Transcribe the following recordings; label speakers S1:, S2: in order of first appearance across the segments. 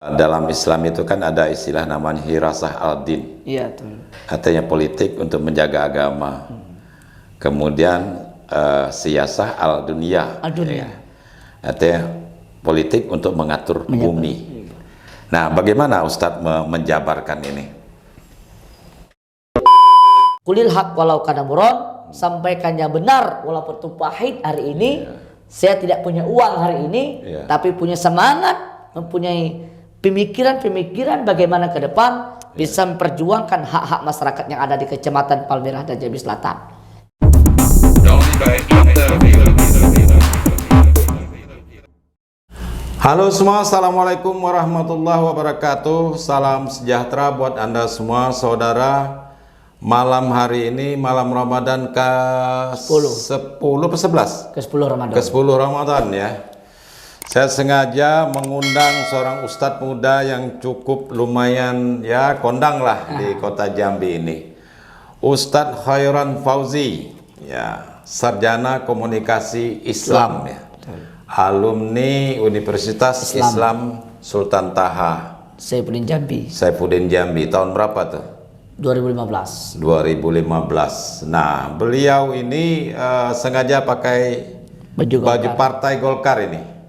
S1: Dalam Islam itu kan ada istilah namanya hirasah al-din.
S2: Iya, betul.
S1: Artinya politik untuk menjaga agama. Kemudian siyasah al-dunia.
S2: Al-dunia.
S1: Ya. Artinya politik untuk mengatur bumi. Nah, bagaimana Ustadz menjabarkan ini?
S2: Kulil haq walau kana muron, sampaikannya benar walaupun itu pahit hari ini. Saya tidak punya uang hari ini, tapi punya semangat, mempunyai pemikiran bagaimana ke depan bisa memperjuangkan hak-hak masyarakat yang ada di Kecamatan Palmerah dan Jambi Selatan.
S1: Halo semua, assalamualaikum warahmatullahi wabarakatuh. Salam sejahtera buat Anda semua, saudara. Malam hari ini, malam Ramadan ke-10 ke 11?
S2: Ke-10 Ramadan.
S1: Ke-10 Ramadan ya. Saya sengaja mengundang seorang ustadz muda yang cukup lumayan ya kondang lah di kota Jambi ini. Ustadz Khairan Fauzi, ya, sarjana komunikasi Islam ya. Alumni Universitas Islam Sultan Taha.
S2: Saifuddin Jambi.
S1: Saifuddin Jambi. Tahun berapa tuh?
S2: 2015.
S1: 2015. Nah, beliau ini sengaja pakai baju partai Golkar ini.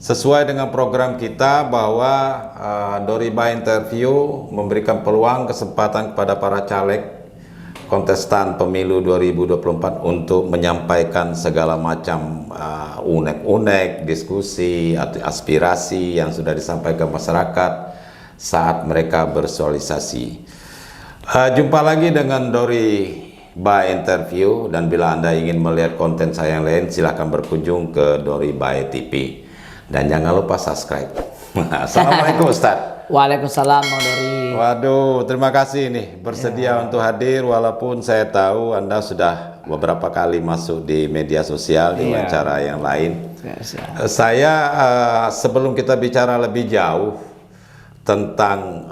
S1: Sesuai dengan program kita bahwa Doriba Interview memberikan peluang kesempatan kepada para caleg kontestan pemilu 2024 untuk menyampaikan segala macam unek-unek, diskusi, aspirasi yang sudah disampaikan masyarakat saat mereka bersosialisasi. Jumpa lagi dengan Doriba Interview, dan bila Anda ingin melihat konten saya yang lain silahkan berkunjung ke Doriba TV dan jangan lupa subscribe. Assalamualaikum Ustadz.
S2: Waalaikumsalam Bang Dori.
S1: Waduh, terima kasih nih bersedia untuk hadir walaupun saya tahu Anda sudah beberapa kali masuk di media sosial dengan cara yang lain. Saya sebelum kita bicara lebih jauh tentang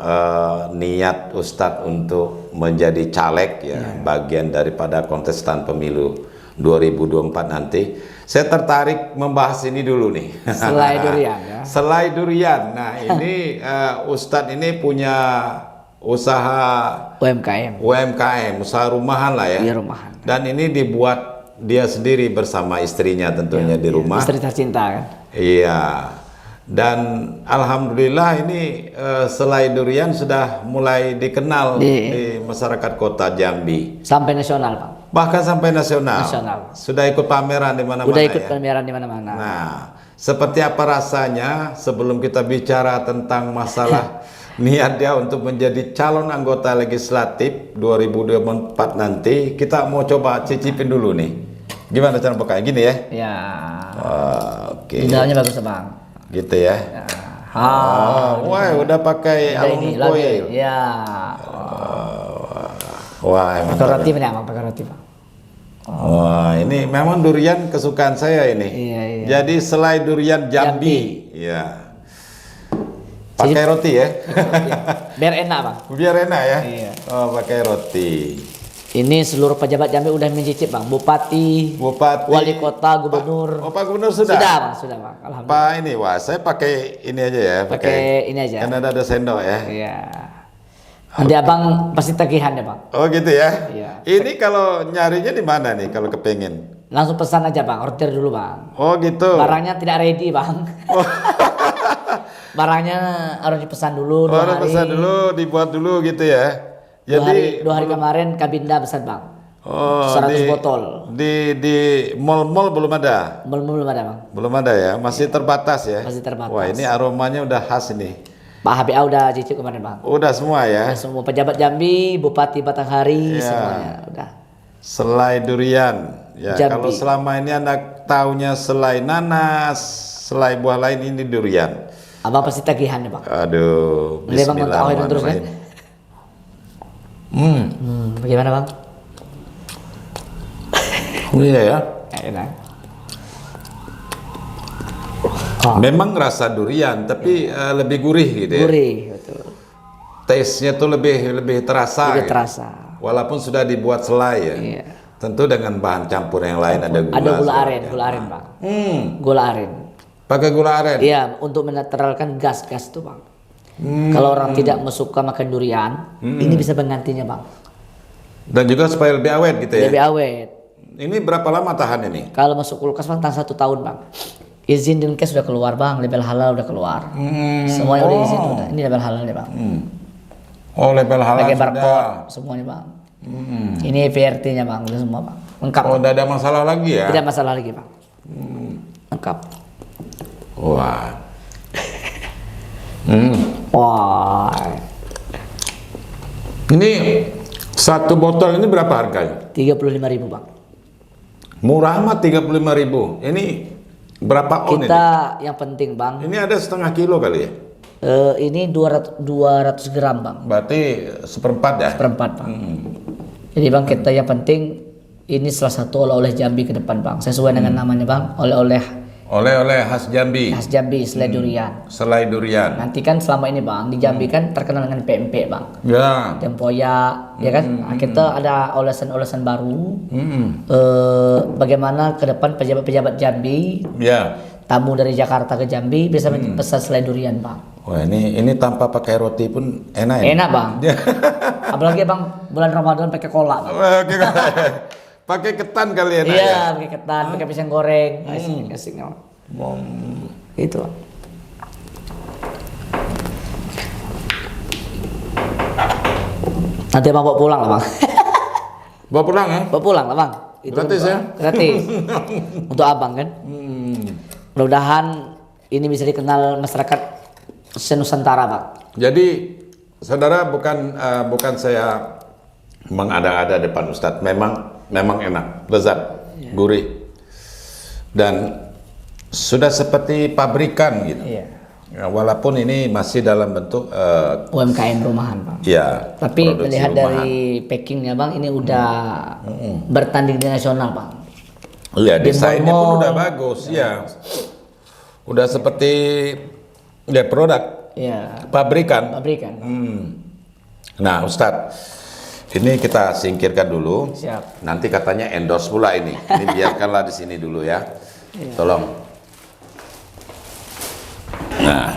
S1: niat Ustadz untuk menjadi caleg ya, bagian daripada kontestan pemilu 2024 nanti, saya tertarik membahas ini dulu nih.
S2: Selai durian ya.
S1: Selai durian. Nah, ini Ustadz ini punya usaha UMKM, usaha rumahan lah ya.
S2: Iya, rumahan.
S1: Dan ini dibuat dia sendiri bersama istrinya tentunya di rumah.
S2: Istri tercinta kan.
S1: Iya. Dan alhamdulillah ini selai durian sudah mulai dikenal di masyarakat kota Jambi.
S2: Sampai nasional, Pak.
S1: Bahkan sampai nasional. Sudah ikut pameran di mana-mana.
S2: Sudah ikut pameran di mana-mana.
S1: Nah, seperti apa rasanya sebelum kita bicara tentang masalah niat dia untuk menjadi calon anggota legislatif 2024 nanti, kita mau coba cicipin dulu nih. Gimana cara pakai gini ya?
S2: Ya.
S1: Oke.
S2: Indahnya bagus, Bang.
S1: Gitu ya. Wah, udah pakai aluminium foil.
S2: Ya.
S1: Wah,
S2: pakai roti ini, Bang, pakai roti, Bang.
S1: Wah, ini memang durian kesukaan saya ini.
S2: Iya.
S1: Jadi selai durian Jambi. Iya. Pakai roti ya.
S2: Biar enak, Bang.
S1: Biar enak ya.
S2: Iya.
S1: Oh, pakai roti.
S2: Ini seluruh pejabat Jambi udah mencicip, Bang. Bupati, wali kota, gubernur.
S1: Pak Gubernur sudah?
S2: Sudah, Bang. Alhamdulillah.
S1: Pak ini, wah, saya pakai ini aja ya.
S2: Pakai ini aja.
S1: Kan ada sendok ya.
S2: Iya. Nanti Abang pasti tagihan ya, Bang.
S1: Oh gitu ya.
S2: Iya.
S1: Ini kalau nyarinya di mana nih kalau kepengen?
S2: Langsung pesan aja, Bang. Order dulu, Bang.
S1: Oh gitu.
S2: Barangnya tidak ready, Bang.
S1: Oh.
S2: Barangnya harus dipesan dulu.
S1: Harus pesan dulu, dibuat dulu gitu ya.
S2: Jadi dua hari kemarin Kabinda pesan, Bang.
S1: Oh,
S2: 100 botol.
S1: Di mall-mall belum ada.
S2: Belum ada, Bang.
S1: Belum ada ya, masih terbatas ya.
S2: Masih terbatas.
S1: Wah, ini aromanya udah khas ini.
S2: Pak HBA udah cicip kemarin, Bang.
S1: Udah semua ya.
S2: Udah semua pejabat Jambi, Bupati Batanghari, semuanya udah.
S1: Selai durian. Ya,
S2: Jambi.
S1: kalau selama ini Anda taunya selai nanas, selai buah lain, ini durian.
S2: Abang pasti tagihan ya, Bang.
S1: Aduh,
S2: bismillahirrahmanirrahim. Bagaimana, Bang?
S1: Iya ya.
S2: Enak.
S1: Memang rasa durian, tapi lebih gurih gitu ya.
S2: Gurih, betul.
S1: Taste-nya tuh lebih terasa.
S2: Lebih
S1: gitu.
S2: terasa.
S1: Walaupun sudah dibuat selai ya.
S2: Iya.
S1: Tentu dengan bahan campur yang lain ada gula.
S2: Ada gula aren, Bang. Gula aren.
S1: Pakai gula aren.
S2: Iya, untuk menetralkan gas-gas tuh, Bang. Kalau orang tidak suka makan durian, ini bisa menggantinya bang.
S1: Dan juga supaya lebih awet gitu ya.
S2: Lebih awet.
S1: Ini berapa lama tahan ini?
S2: Kalau masuk kulkas bang tahan 1 tahun bang. Izin Dinkes sudah keluar bang, label halal udah keluar. Semuanya udah izin udah. Ini label halal ya bang.
S1: Oh, label halal
S2: Pakai
S1: sudah.
S2: barcode semuanya bang. Ini VRT-nya bang, udah semua bang. Lengkap.
S1: Oh, tidak ada masalah lagi ya?
S2: Tidak masalah lagi bang. Lengkap.
S1: Wah.
S2: Wah.
S1: Ini satu botol ini berapa harganya?
S2: 35.000 bang.
S1: Murah amat 35.000. Ini berapa on
S2: Kita yang penting bang.
S1: ini? Ini ada setengah kilo kali ya?
S2: Ini 200 gram bang.
S1: Berarti seperempat ya?
S2: Seperempat bang. Jadi bang kita yang penting ini salah satu oleh-oleh Jambi ke depan bang. Sesuai dengan namanya bang.
S1: Oleh-oleh khas Jambi.
S2: Khas Jambi selai durian.
S1: Selai durian.
S2: Nanti kan selama ini bang di Jambi kan terkenal dengan pempek bang.
S1: Ya.
S2: Tempoyak, ya kan? Kita ada olesan-olesan baru. Bagaimana ke depan pejabat-pejabat Jambi,
S1: Ya.
S2: tamu dari Jakarta ke Jambi bisa pesan selai durian bang.
S1: Wah, ini tanpa pakai roti pun enak ya?
S2: Enak bang. Apalagi bang bulan Ramadan pakai kolak bang.
S1: Oke. Pakai ketan kali enak ya?
S2: Iya, pakai ketan, pakai pisang goreng. Asik bang. Itu bang. Nanti abang bawa pulang lah bang.
S1: Bawa pulang ya?
S2: Bawa pulang lah bang. Itu
S1: Gratis
S2: kan,
S1: ya?
S2: Gratis. Untuk abang kan. Mudah-mudahan ini bisa dikenal masyarakat se-Nusantara bang.
S1: Jadi, saudara bukan saya mengada-ada depan Ustadz. Memang enak, lezat, gurih, dan sudah seperti pabrikan gitu.
S2: Iya.
S1: Ya, walaupun ini masih dalam bentuk
S2: UMKM rumahan bang.
S1: ya.
S2: Tapi
S1: produksi
S2: melihat
S1: rumahan.
S2: dari packingnya bang, ini udah bertanding di nasional bang.
S1: Iya, desainnya pun
S2: mall-mall.
S1: udah bagus, ya. Udah seperti ya produk
S2: Iya.
S1: pabrikan.
S2: Pabrikan.
S1: Nah, Ustadz, ini kita singkirkan dulu.
S2: Siap.
S1: Nanti katanya endorse pula ini. Ini biarkanlah di sini dulu ya. Tolong. Nah,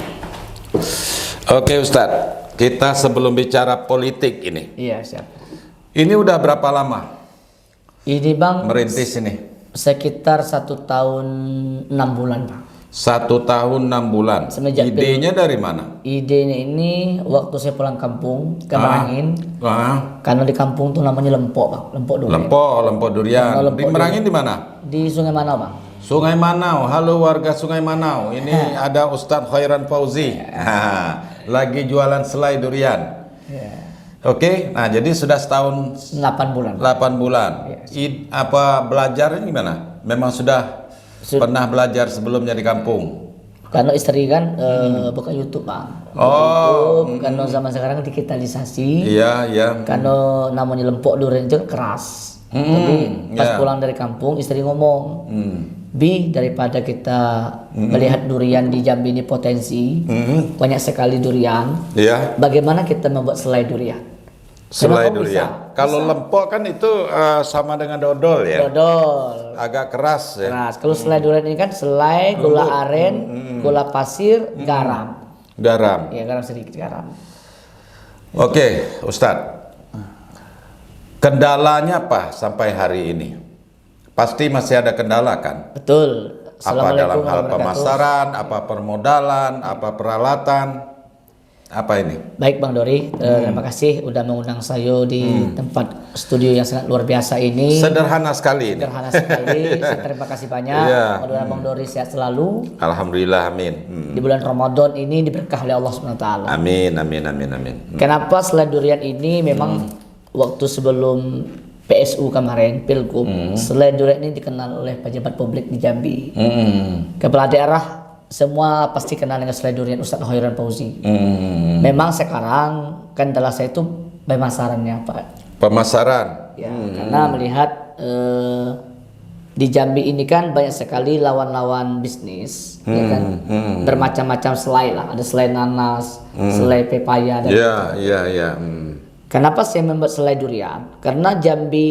S1: oke Ustadz, kita sebelum bicara politik ini.
S2: Iya siap.
S1: Ini udah berapa lama
S2: Ini bang
S1: merintis ini?
S2: sekitar 1 tahun 6 bulan bang.
S1: 1 tahun 6 bulan.
S2: Semenjak
S1: Idenya dari mana?
S2: Idenya ini waktu saya pulang kampung ke Merangin. Karena di kampung tuh namanya Lempok bang, Lempok durian.
S1: Lempok durian.
S2: Lempok
S1: Di Merangin di mana?
S2: Di Sungai Manau bang.
S1: Sungai Manau. Halo warga Sungai Manau. Ini ada Ustadz Khairan Fauzi. Lagi jualan selai durian. Oke, nah jadi sudah setahun
S2: 8 bulan.
S1: 8 bulan. Apa belajarnya gimana? Memang sudah pernah belajar sebelumnya di kampung?
S2: Karena istri kan buka YouTube bang.
S1: Oh.
S2: YouTube, karena zaman sekarang digitalisasi.
S1: Iya.
S2: Karena namanya Lempok durian itu keras. Tapi pas pulang dari kampung istri ngomong, Bi, daripada kita melihat durian di Jambi ini potensi, banyak sekali durian.
S1: Iya.
S2: Bagaimana kita membuat selai durian?
S1: Selai
S2: Memang
S1: durian.
S2: bisa.
S1: Kalau lempok kan itu sama dengan dodol ya.
S2: Dodol.
S1: Agak keras ya.
S2: Keras. Kalau selai durian ini kan selai, gula aren, gula pasir, garam.
S1: Garam.
S2: Ya garam sedikit garam.
S1: Oke, Ustadz. Kendalanya apa sampai hari ini? Pasti masih ada kendala kan?
S2: Betul.
S1: Apa dalam hal
S2: Assalamualaikum warahmatullahi
S1: pemasaran, apa permodalan, apa peralatan, apa ini?
S2: Baik Bang Dori, terima kasih udah mengundang saya di tempat studio yang sangat luar biasa ini.
S1: Sederhana sekali ini.
S2: Sederhana sekali. Terima kasih banyak.
S1: Iya.
S2: Mudah-mudahan Bang Dori sehat selalu.
S1: Alhamdulillah, amin.
S2: Di bulan Ramadan ini diberkah oleh Allah Subhanahu wa taala.
S1: Amin.
S2: Kenapa selai durian ini memang waktu sebelum PSU kemarin Pilgub, selai durian ini dikenal oleh pejabat publik di Jambi. Kepala daerah semua pasti kenal dengan selai durian Ustadz Khairan Fauzi. Memang sekarang kendala saya itu pemasarannya Pak.
S1: Pemasaran.
S2: Ya, karena melihat di Jambi ini kan banyak sekali lawan-lawan bisnis, ya kan? Bermacam-macam selai lah. Ada selai nanas, selai pepaya dan
S1: Iya.
S2: Kenapa saya membuat selai durian? Karena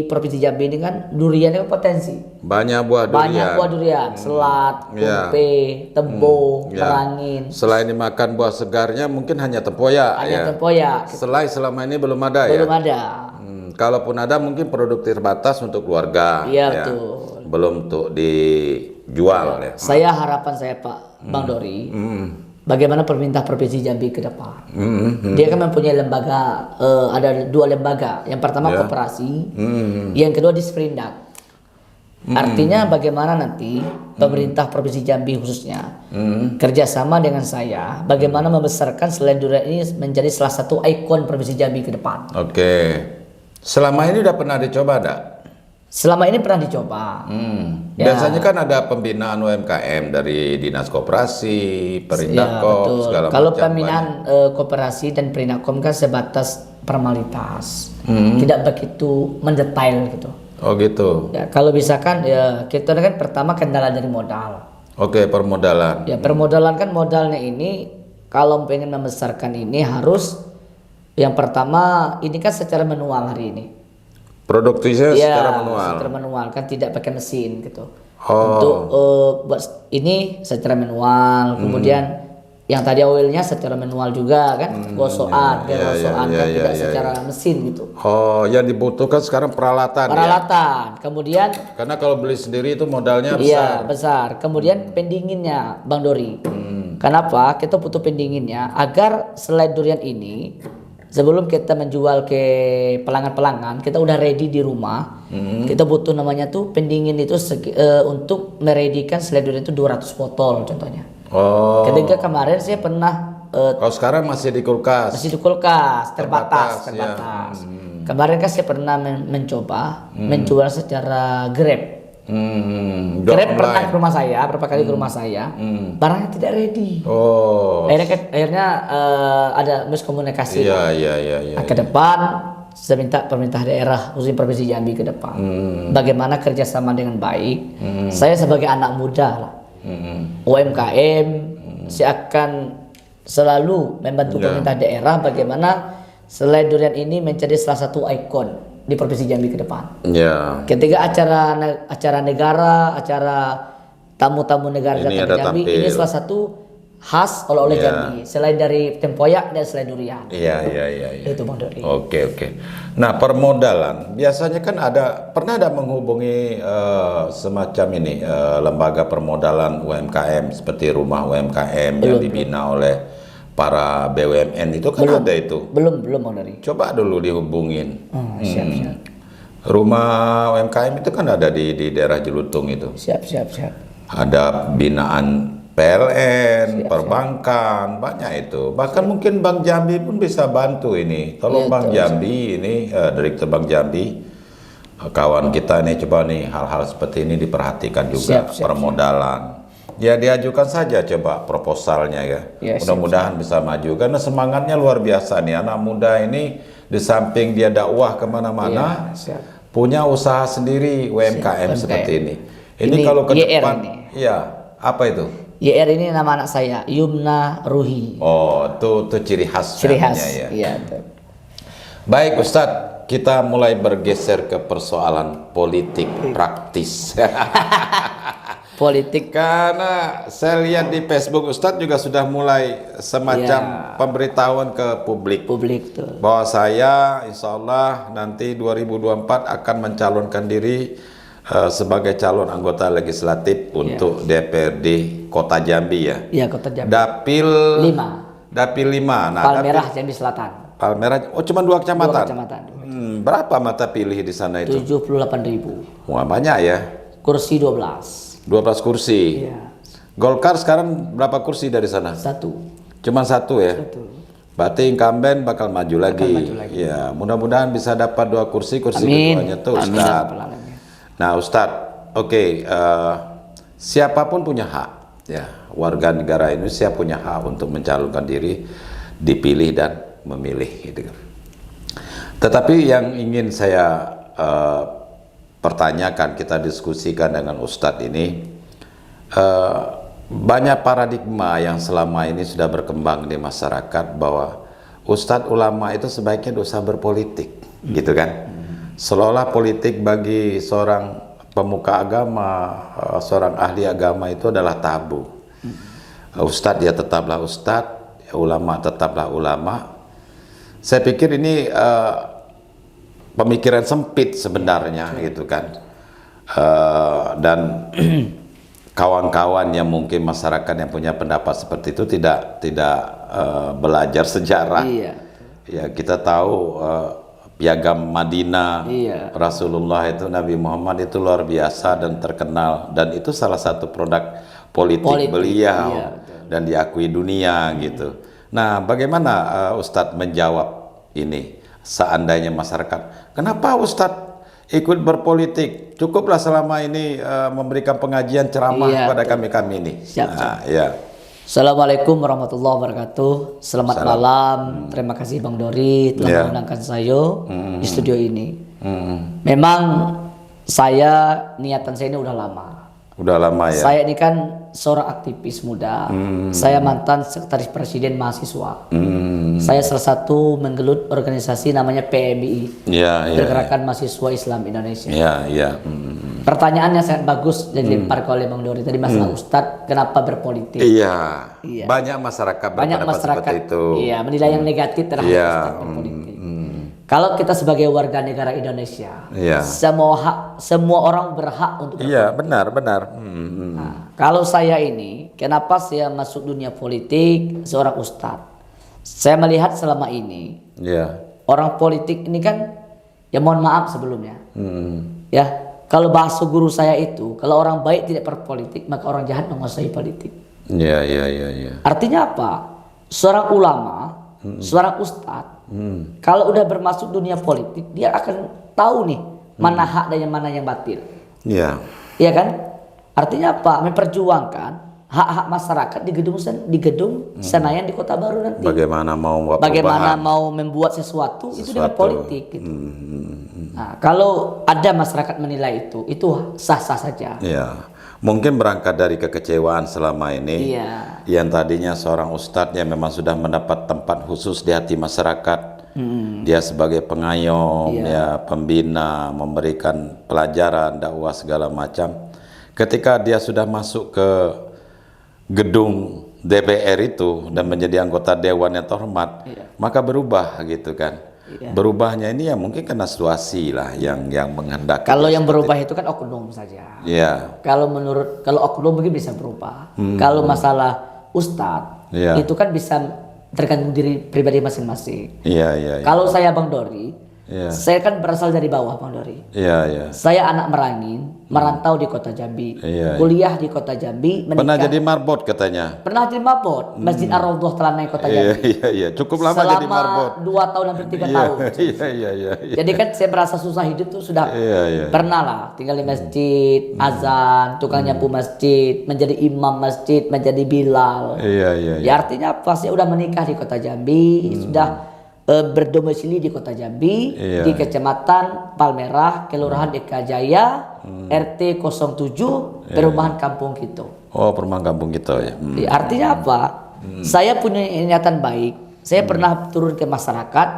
S2: Provinsi Jambi ini kan duriannya potensi.
S1: Banyak buah durian.
S2: Banyak buah durian, selat, kumpe, tebo, merangin.
S1: Selain dimakan buah segarnya mungkin hanya tempoyak.
S2: Hanya tempoyak.
S1: Selai selama ini belum ada ya?
S2: Belum ada.
S1: Kalaupun ada mungkin produk terbatas untuk keluarga.
S2: Iya betul.
S1: Belum untuk dijual ya.
S2: Saya harapan saya Pak Bang Dori. Bagaimana pemerintah Provinsi Jambi ke depan? Dia kan mempunyai lembaga, ada 2 lembaga. Yang pertama koperasi, yang kedua Disperindak. Artinya bagaimana nanti pemerintah Provinsi Jambi khususnya kerjasama dengan saya, bagaimana membesarkan selai durian ini menjadi salah satu ikon Provinsi Jambi ke depan.
S1: Oke. Selama ini udah pernah dicoba enggak?
S2: Selama ini pernah dicoba.
S1: Biasanya kan ada pembinaan UMKM dari Dinas Koperasi, Perindakom, segala macam.
S2: Kalau pembinaan koperasi dan Perindakom kan sebatas formalitas, tidak begitu mendetail gitu.
S1: Oh gitu.
S2: Ya, kalau misalkan ya kita kan pertama kendala dari modal.
S1: Oke, permodalan.
S2: Ya permodalan kan modalnya ini kalau pengen membesarkan ini harus yang pertama ini kan secara manual hari ini.
S1: Produktifnya secara manual.
S2: Secara manual kan tidak pakai mesin gitu. Untuk buat ini secara manual, kemudian yang tadi oilnya secara manual juga kan, gosokan kan tidak secara mesin gitu.
S1: Oh, yang dibutuhkan sekarang peralatan.
S2: Kemudian
S1: karena kalau beli sendiri itu modalnya besar.
S2: Iya, besar. Kemudian pendinginnya, Bang Dori. Kenapa kita butuh pendinginnya? Agar selai durian ini sebelum kita menjual ke pelanggan-pelanggan, kita udah ready di rumah. Kita butuh namanya tuh pendingin itu untuk meredikan selai durian itu 200 botol contohnya.
S1: Oh.
S2: Ketika kemarin saya pernah
S1: kalau sekarang masih di kulkas.
S2: Masih di kulkas, terbatas. Ya. Kemarin kan saya pernah mencoba menjual secara Grab. Grab pernah ke rumah saya, berapa kali ke rumah saya, barangnya tidak ready.
S1: Oh.
S2: Akhirnya ada miskomunikasi.
S1: Iya.
S2: Nah, ke depan saya minta pemerintah daerah khususnya Provinsi Jambi ke depan, bagaimana kerjasama dengan baik. Saya sebagai anak muda lah, UMKM, saya akan selalu membantu pemerintah daerah bagaimana selai durian ini menjadi salah satu ikon di Provinsi Jambi ke depan. Ketika acara negara, acara tamu-tamu negara datang ke Jambi, ini salah satu khas oleh Jambi. Selain dari tempoyak dan selai durian.
S1: Iya.
S2: Itu Bang Dori.
S1: Oke. Nah, permodalan biasanya kan pernah ada menghubungi semacam ini lembaga permodalan UMKM seperti rumah UMKM yang dibina oleh para BUMN itu kan ada itu.
S2: Belum Bang Dori.
S1: Coba dulu dihubungin.
S2: Siap.
S1: Rumah UMKM itu kan ada di daerah Jelutung itu.
S2: Siap.
S1: Ada binaan PLN, perbankan, banyak itu. Bahkan mungkin Bank Jambi pun bisa bantu ini. Tolong Bank Jambi ini, Direktur Bank Jambi, kawan kita nih coba nih hal-hal seperti ini diperhatikan juga. Permodalan. Ya diajukan saja coba proposalnya ya. Mudah-mudahan bisa maju karena semangatnya luar biasa nih anak muda ini. Di samping dia dakwah kemana-mana, punya usaha sendiri UMKM seperti ini. Ini kalau ke depan, apa itu?
S2: YR ini nama anak saya, Yumna Ruhi.
S1: Oh, itu ciri khas.
S2: Ya. Iya.
S1: Baik Ustadz, kita mulai bergeser ke persoalan politik praktis.
S2: Politik.
S1: Karena saya lihat di Facebook Ustadz juga sudah mulai semacam pemberitahuan ke publik. Bahwa saya insya Allah nanti 2024 akan mencalonkan diri sebagai calon anggota legislatif untuk DPRD Kota Jambi ya.
S2: Iya, Kota Jambi.
S1: Dapil 5. Nah,
S2: Palmerah Jambi Selatan.
S1: Palmerah, cuma 2 kecamatan.
S2: 2 kecamatan.
S1: Berapa mata pilih di sana itu?
S2: 78.000.
S1: Wah, banyak ya.
S2: Kursi 12.
S1: 12 kursi.
S2: Iya.
S1: Golkar sekarang berapa kursi dari sana?
S2: 1.
S1: Cuma 1 ya.
S2: 1.
S1: Berarti incumbent bakal maju lagi. Ya, mudah-mudahan bisa dapat 2 kursi keduanya tuh Ustadz. Nah Ustadz, oke, siapapun punya hak, ya warga negara Indonesia punya hak untuk mencalonkan diri, dipilih dan memilih, gitu kan. Tetapi yang ingin saya pertanyakan, kita diskusikan dengan Ustadz ini, banyak paradigma yang selama ini sudah berkembang di masyarakat bahwa ustadz ulama itu sebaiknya tidak usah berpolitik, gitu kan? Seolah-olah politik bagi seorang pemuka agama, seorang ahli agama itu adalah tabu. Ustadz ya tetaplah ustadz, ulama tetaplah ulama. Saya pikir ini pemikiran sempit sebenarnya, gitu kan? Dan kawan-kawan yang mungkin masyarakat yang punya pendapat seperti itu tidak belajar sejarah.
S2: Iya.
S1: Ya kita tahu piagam Madinah, Rasulullah itu, Nabi Muhammad itu luar biasa dan terkenal, dan itu salah satu produk politik beliau, dan diakui dunia gitu. Nah, bagaimana Ustadz menjawab ini seandainya masyarakat, kenapa Ustadz ikut berpolitik? Cukuplah selama ini memberikan pengajian ceramah kepada kami ini.
S2: Siap. Assalamualaikum warahmatullahi wabarakatuh. Selamat malam. Terima kasih Bang Dori telah mengundangkan saya di studio ini. Memang niatan saya ini udah lama.
S1: Udah lama ya.
S2: Saya ini kan seorang aktivis muda. Saya mantan sekretaris presiden mahasiswa. Saya salah satu menggelut organisasi namanya PMI, Pergerakan Mahasiswa Islam Indonesia. Pertanyaannya sangat bagus dan dilempar oleh Bang Dori tadi, masalah Ustadz kenapa berpolitik.
S1: Banyak masyarakat seperti itu.
S2: Menilai yang negatif terhadap Ustadz berpolitik. Kalau kita sebagai warga negara Indonesia, semua orang berhak untuk berpolitik. Benar. Nah, kalau saya ini, kenapa saya masuk dunia politik seorang ustadz? Saya melihat selama ini orang politik ini kan, ya mohon maaf sebelumnya, ya kalau bahasa guru saya itu, kalau orang baik tidak berpolitik maka orang jahat menguasai politik. Artinya apa? Seorang ulama, seorang ustadz, kalau udah bermasuk dunia politik, dia akan tahu nih mana hak dan yang mana yang batil. Iya kan? Artinya apa? Memperjuangkan hak-hak masyarakat di gedung Senayan di Kota Baru nanti. Bagaimana mau membuat sesuatu itu dengan politik gitu. Nah, kalau ada masyarakat menilai itu sah-sah saja.
S1: Mungkin berangkat dari kekecewaan selama ini, yang tadinya seorang ustadz yang memang sudah mendapat tempat khusus di hati masyarakat. Dia sebagai pengayom, pembina, memberikan pelajaran, dakwah segala macam. Ketika dia sudah masuk ke gedung DPR itu dan menjadi anggota dewan yang terhormat, maka berubah gitu kan. Berubahnya ini ya mungkin karena situasi lah yang menghendaki.
S2: Kalau yang berubah itu kan oknum saja. Kalau oknum mungkin bisa berubah. Kalau masalah ustadz itu kan bisa tergantung diri pribadi masing-masing. Kalau saya Bang Dori, saya kan berasal dari bawah Bang Dori. Saya anak Merangin, merantau di Kota Jambi, kuliah di Kota Jambi.
S1: Pernah jadi marbot katanya?
S2: Pernah jadi marbot, Masjid Ar-Raudhah Telanai Kota Jambi.
S1: Cukup lama jadi marbot.
S2: Selama 2 tahun hampir 3 tahun. Jadi kan saya merasa susah hidup tuh sudah pernah lah tinggal di masjid, azan, tukang nyapu masjid, menjadi imam masjid, menjadi bilal. Ya artinya apa? Saya udah menikah di Kota Jambi, sudah berdomisili di Kota Jambi, di Kecamatan Palmerah, Kelurahan Eka Jaya, RT 07, Perumahan Kampung Kito.
S1: Oh, Perumahan Kampung Kito ya.
S2: Artinya apa? Saya punya niatan baik. Saya pernah turun ke masyarakat,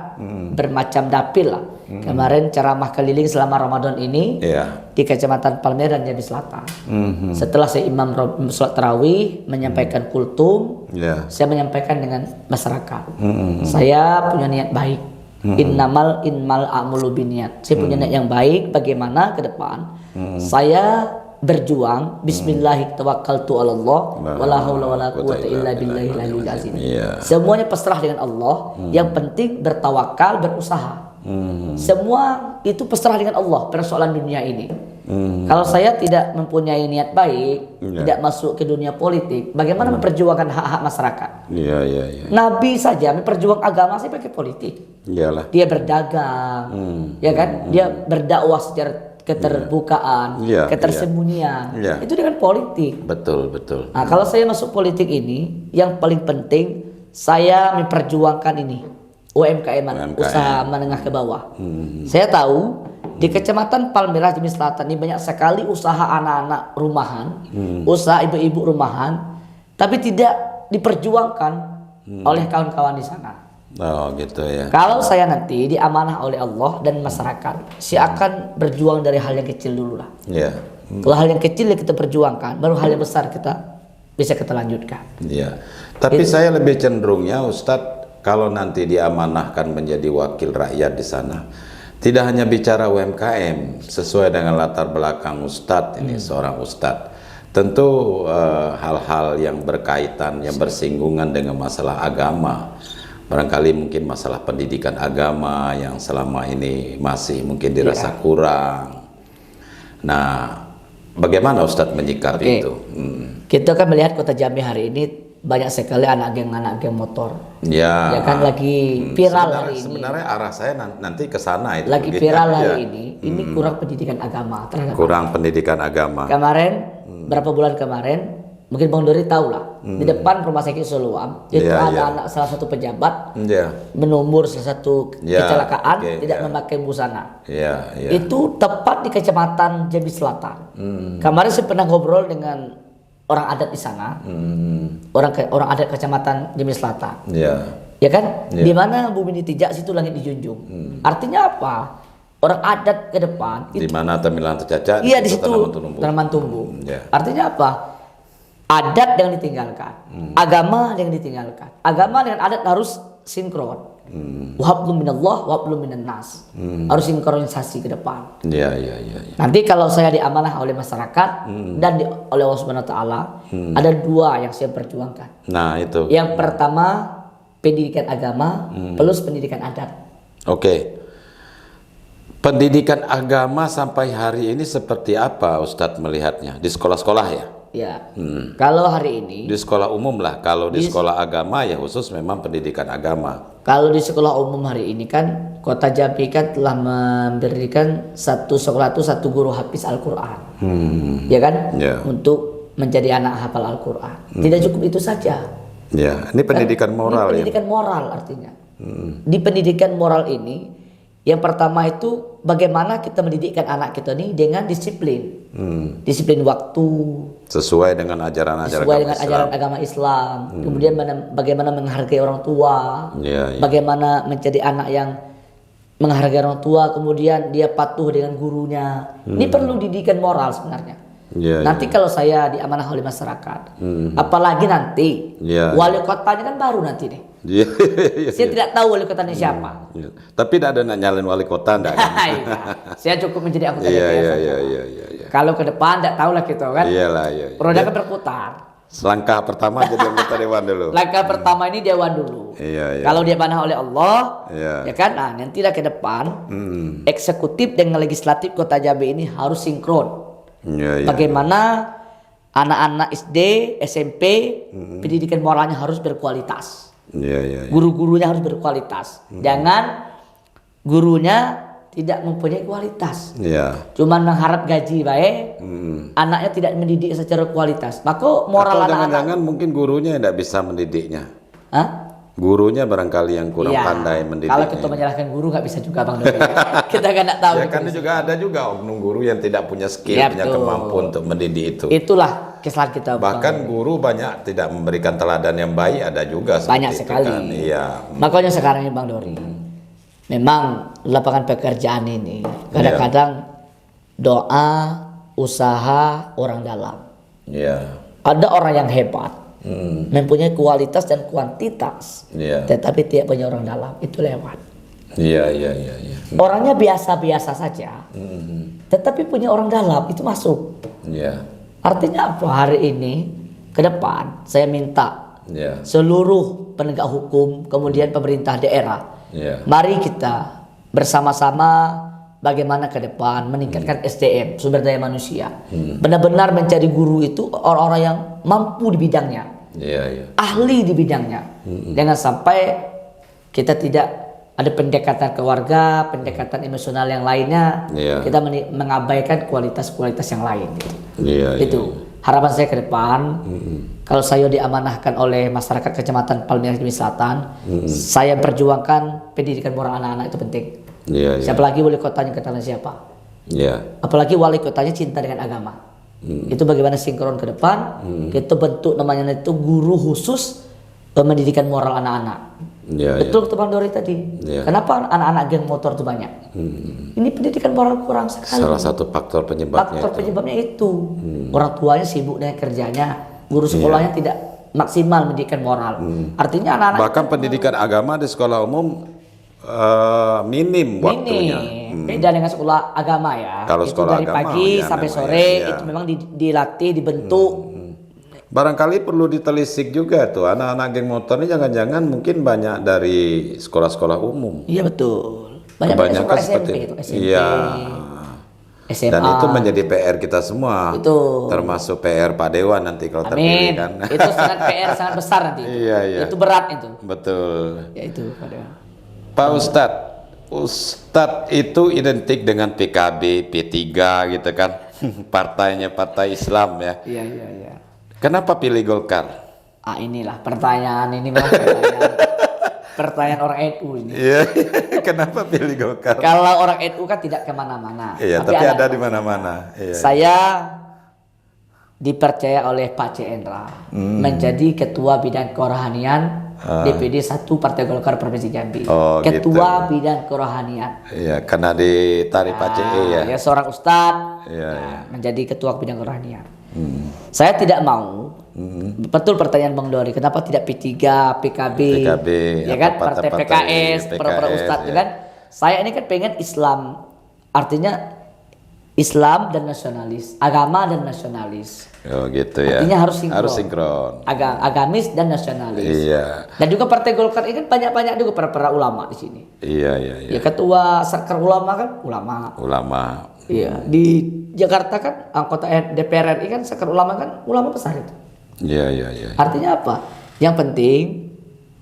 S2: bermacam dapil lah. Kemarin ceramah keliling selama Ramadan ini di Kecamatan Palmerah dan Jambi Selatan. Setelah saya imam sholat tarawih, menyampaikan kultum, saya menyampaikan dengan masyarakat. Saya punya niat baik. Innamal a'malu binniyat. Saya punya niat yang baik. Bagaimana ke depan saya berjuang, bismillah tawakkaltu 'alallah wala haula wala quwwata illa billahil aliyyil azim. Semuanya pasrah dengan Allah. Yang penting bertawakal, berusaha. Semua itu pasrah dengan Allah persoalan dunia ini. Kalau saya tidak mempunyai niat baik, tidak masuk ke dunia politik, bagaimana memperjuangkan hak-hak masyarakat? Nabi saja memperjuangkan agama saya pakai politik. Dia berdagang, ya kan? Dia berdakwah secara keterbukaan, ketersembunyian, itu dengan politik. Betul. Nah, kalau saya masuk politik ini, yang paling penting saya memperjuangkan ini UMKM, usaha menengah ke bawah. Saya tahu di Kecamatan Palmerah Jambi Selatan ini banyak sekali usaha anak-anak rumahan, usaha ibu-ibu rumahan, tapi tidak diperjuangkan oleh kawan-kawan di sana.
S1: Oh gitu ya.
S2: Kalau saya nanti diamanah oleh Allah dan masyarakat, saya akan berjuang dari hal yang kecil dulu lah.
S1: Iya.
S2: Kalau hal yang kecil yang kita perjuangkan, baru hal yang besar kita bisa kita lanjutkan.
S1: Iya. Tapi saya lebih cenderungnya Ustadz, kalau nanti diamanahkan menjadi wakil rakyat di sana, tidak hanya bicara UMKM sesuai dengan latar belakang Ustadz ini seorang Ustadz. Tentu hal-hal yang berkaitan, yang bersinggungan dengan masalah agama. Barangkali mungkin masalah pendidikan agama yang selama ini masih mungkin dirasa kurang. Nah, bagaimana Ustadz menyikapi itu?
S2: Kita kan melihat Kota Jambi hari ini banyak sekali anak geng motor. Ya kan lagi viral hari ini.
S1: Sebenarnya arah saya nanti ke sana itu.
S2: Lagi viral hari ini kurang pendidikan agama terhadap
S1: kurang pendidikan agama.
S2: Kemarin berapa bulan kemarin mungkin Bang Dori tahu lah, di depan Rumah Sakit Soluam itu ada anak salah satu pejabat menomor salah satu kecelakaan tidak memakai busana. Itu tepat di Kecamatan Jambi Selatan. Kemarin saya pernah ngobrol dengan orang adat di sana, orang adat Kecamatan Jambi Selatan. Ya kan, di mana bumi ditijak situ langit dijunjung. Artinya apa? Orang adat ke depan
S1: di mana tamilan tercacat,
S2: iya di situ tanaman tumbuh. Artinya apa? Adat yang ditinggalkan, agama yang ditinggalkan. Agama dengan adat harus sinkron. Wahablum minallah, wahablum minan nas. Harus sinkronisasi ke depan. Nanti kalau saya diamanah oleh masyarakat dan oleh Allah Subhanahu wa taala, ada dua yang saya perjuangkan.
S1: Nah, itu.
S2: Yang pertama pendidikan agama plus pendidikan adat.
S1: Oke. Pendidikan agama sampai hari ini seperti apa Ustadz melihatnya di sekolah-sekolah ya?
S2: Ya, kalau hari ini
S1: di sekolah umum lah, kalau di sekolah agama ya khusus memang pendidikan agama.
S2: Kalau di sekolah umum hari ini kan Kota Jambi kan telah memberikan satu sekolah itu satu guru hafiz Al-Quran, ya kan, untuk menjadi anak hafal Al-Quran. Tidak cukup itu saja.
S1: Ya, ini pendidikan moral.
S2: Ini pendidikan moral artinya. Di pendidikan moral ini, yang pertama itu bagaimana kita mendidikkan anak kita ini dengan disiplin. Disiplin waktu
S1: sesuai dengan ajaran
S2: agama Islam. Kemudian bagaimana menghargai orang tua, bagaimana menjadi anak yang menghargai orang tua, kemudian dia patuh dengan gurunya. Ini perlu didikan moral sebenarnya. Nanti kalau saya diamanah oleh masyarakat, apalagi nanti wali kotanya kan baru nanti deh. Saya tidak tahu wali kotanya siapa.
S1: Tapi tidak ada nyalin wali kota enggak kan?
S2: Saya cukup menjadi anggota DPR saja. Kalau ke depan tidak tahu lah gitu kan. Roda kan berputar.
S1: Langkah pertama jadi anggota dewan dulu.
S2: Langkah pertama ini dewan dulu. Kalau dia diamanah oleh Allah, ya kan. Nah, nantilah ke depan eksekutif dengan legislatif Kota Jambi ini harus sinkron. Bagaimana anak-anak SD, SMP, pendidikan moralnya harus berkualitas. Guru-gurunya harus berkualitas. Jangan gurunya tidak mempunyai kualitas. Cuman mengharap gaji baik, anaknya tidak mendidik secara kualitas. Maka moral anak-anak.
S1: Jangan-jangan mungkin gurunya tidak bisa mendidiknya. Gurunya barangkali yang kurang pandai mendidiknya.
S2: Kalau kita menyalahkan guru nggak bisa juga Bang Dodi. Kita kan nggak tahu.
S1: Ya kan juga ada juga oknum guru yang tidak punya skill, punya kemampuan untuk mendidik itu.
S2: Itulah kesalahan kita.
S1: Bahkan guru banyak tidak memberikan teladan yang baik, ada juga.
S2: Banyak sekali.
S1: Kan.
S2: Makanya sekarang ini Bang Dori, memang lapangan pekerjaan ini kadang-kadang doa, usaha orang dalam. Ada orang yang hebat. Mempunyai kualitas dan kuantitas, tetapi tidak punya orang dalam, itu lewat. Orangnya biasa-biasa saja, tetapi punya orang dalam, itu masuk. Artinya apa? Hari ini ke depan saya minta seluruh penegak hukum, kemudian pemerintah daerah, mari kita bersama-sama bagaimana ke depan meningkatkan SDM, sumber daya manusia. Benar-benar mencari guru itu orang-orang yang mampu di bidangnya, ahli di bidangnya. Jangan sampai kita tidak ada pendekatan keluarga, pendekatan emosional yang lainnya, kita mengabaikan kualitas-kualitas yang lain. Itu harapan saya ke depan. Kalau saya diamanahkan oleh masyarakat Kecamatan Palmerah Jambi Selatan, saya perjuangkan pendidikan moral anak-anak itu penting. Siapa lagi wali kotanya katakan siapa? Apalagi wali kotanya cinta dengan agama. Itu bagaimana sinkron ke depan. Kita bentuk namanya itu guru khusus pendidikan moral anak-anak.
S1: Ya,
S2: Betul kata Bang Dori tadi.
S1: Ya.
S2: Kenapa anak-anak geng motor itu banyak? Ini pendidikan moral kurang sekali.
S1: Salah satu faktor penyebabnya.
S2: Penyebabnya itu. Orang tuanya sibuk dengan kerjanya, guru sekolahnya tidak maksimal mendidikan moral. Artinya anak-anak
S1: Bahkan pendidikan agama di sekolah umum minim waktunya.
S2: Beda dengan sekolah agama ya.
S1: Kalau
S2: itu
S1: sekolah
S2: dari
S1: agama,
S2: pagi
S1: ya
S2: sampai
S1: memang
S2: sore
S1: ya.
S2: itu memang dilatih, dibentuk.
S1: Barangkali perlu ditelisik juga tuh anak-anak geng motor ini jangan-jangan mungkin banyak dari sekolah-sekolah umum.
S2: Iya betul. Banyak
S1: Kebanyakan
S2: sekolah
S1: seperti
S2: SMP itu, SMP.
S1: Iya.
S2: SMA.
S1: Dan itu menjadi PR kita semua.
S2: Betul.
S1: Termasuk PR Pak Dewan nanti kalau terpilih
S2: Amin.
S1: kan.
S2: Itu sangat PR sangat besar nanti.
S1: Iya, iya.
S2: Itu berat itu.
S1: Betul.
S2: Ya itu pada.
S1: Pak Ustadz itu identik dengan PKB, P3 gitu kan. Partainya partai Islam ya.
S2: Iya, iya, iya.
S1: Kenapa pilih Golkar?
S2: Inilah pertanyaan ini memang pertanyaan orang NU ini.
S1: Iya, kenapa pilih Golkar?
S2: Kalau orang NU kan tidak kemana-mana.
S1: Iya, tapi ada di mana-mana. Iya.
S2: Saya dipercaya oleh Pak Cendra menjadi ketua bidang kerohanian DPD 1 Partai Golkar Provinsi Jambi.
S1: Oh,
S2: ketua
S1: gitu.
S2: bidang kerohanian.
S1: Iya, karena ditarik Pak CE ya.
S2: Ya seorang ustadz
S1: Iya.
S2: menjadi ketua bidang kerohanian. Saya tidak mau. Betul pertanyaan Bang Dori, kenapa tidak P3, PKB, ya kan, partai PKS, para ustadz,
S1: ya.
S2: kan? Saya ini kan pengen Islam, artinya Islam dan nasionalis, agama dan nasionalis.
S1: Oh gitu ya.
S2: Artinya harus sinkron.
S1: Harus sinkron.
S2: Agamis dan nasionalis.
S1: Iya.
S2: Dan juga Partai Golkar ini kan banyak juga para ulama di sini.
S1: Iya, iya, iya.
S2: Ya ketua sakar ulama kan ulama.
S1: Ulama.
S2: Iya, di Jakarta kan anggota DPR RI kan sakar ulama kan ulama besar itu.
S1: Iya, iya, iya.
S2: Artinya apa? Yang penting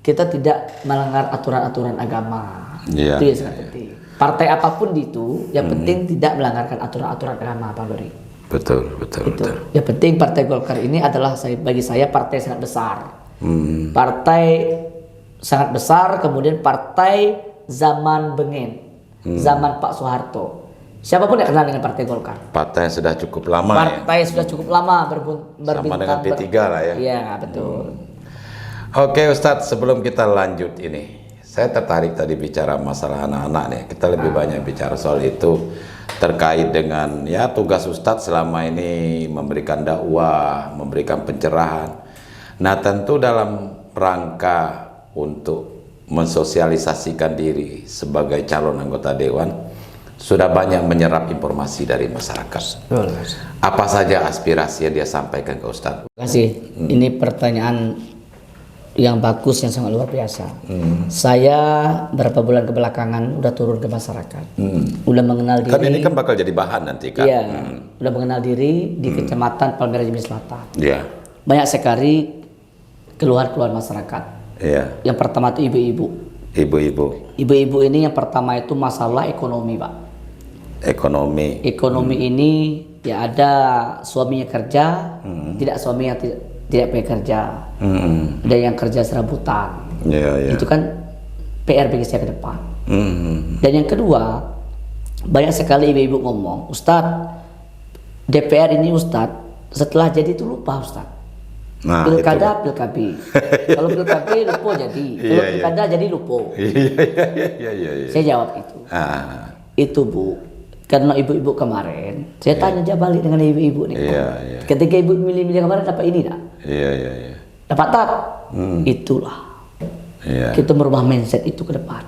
S2: kita tidak melanggar aturan-aturan agama.
S1: Iya.
S2: Itu yang sangat penting. Partai apapun itu, yang penting tidak melanggarkan aturan-aturan agama, Pak Dori.
S1: Betul, betul,
S2: Itu.
S1: betul.
S2: Yang penting Partai Golkar ini adalah bagi saya partai sangat besar. Partai sangat besar, kemudian partai zaman Bengen, zaman Pak Soeharto. Siapapun yang kenal dengan Partai Golkar.
S1: Partai yang sudah cukup lama ya.
S2: Partai sudah cukup lama
S1: Sama dengan P3 lah ya.
S2: Iya, betul.
S1: Oke Ustadz, sebelum kita lanjut ini, saya tertarik tadi bicara masalah anak-anak nih. Kita lebih banyak bicara soal itu terkait dengan ya tugas Ustadz selama ini memberikan dakwah, memberikan pencerahan. Nah tentu dalam rangka untuk mensosialisasikan diri sebagai calon anggota dewan, sudah banyak menyerap informasi dari masyarakat. Apa saja aspirasi yang dia sampaikan ke Ustadz?
S2: Terima kasih. Ini pertanyaan yang bagus, yang sangat luar biasa. Saya berapa bulan kebelakangan udah turun ke masyarakat, udah mengenal diri.
S1: Kan ini kan bakal jadi bahan nanti kan?
S2: Iya, udah mengenal diri di Kecamatan Palmerah Jambi Selatan.
S1: Iya.
S2: Banyak sekali keluhan-keluhan masyarakat.
S1: Iya.
S2: Yang pertama itu ibu-ibu.
S1: Ibu-ibu.
S2: Ibu-ibu ini yang pertama itu masalah ekonomi, Pak.
S1: Ekonomi.
S2: Ekonomi ini ya ada suaminya kerja, tidak suaminya tidak punya kerja. Ada yang kerja serabutan.
S1: Iya, iya.
S2: Itu kan PR bagi saya ke depan. Dan yang kedua, banyak sekali ibu-ibu ngomong, Ustadz, DPR ini Ustadz, setelah jadi itu lupa Ustadz.
S1: Nah,
S2: Pilkada, pilkabi. Kalau pilkabi lupa jadi. Kalau pilkada jadi lupa.
S1: Iya.
S2: Saya jawab itu. Itu Bu. Karena ibu-ibu kemarin, saya tanya aja balik dengan ibu-ibu nih.
S1: Iya.
S2: Ketika ibu milih-milih kemarin dapat ini tak?
S1: Iya.
S2: Dapat tak? Itulah.
S1: Iya.
S2: Kita merubah mindset itu ke depan.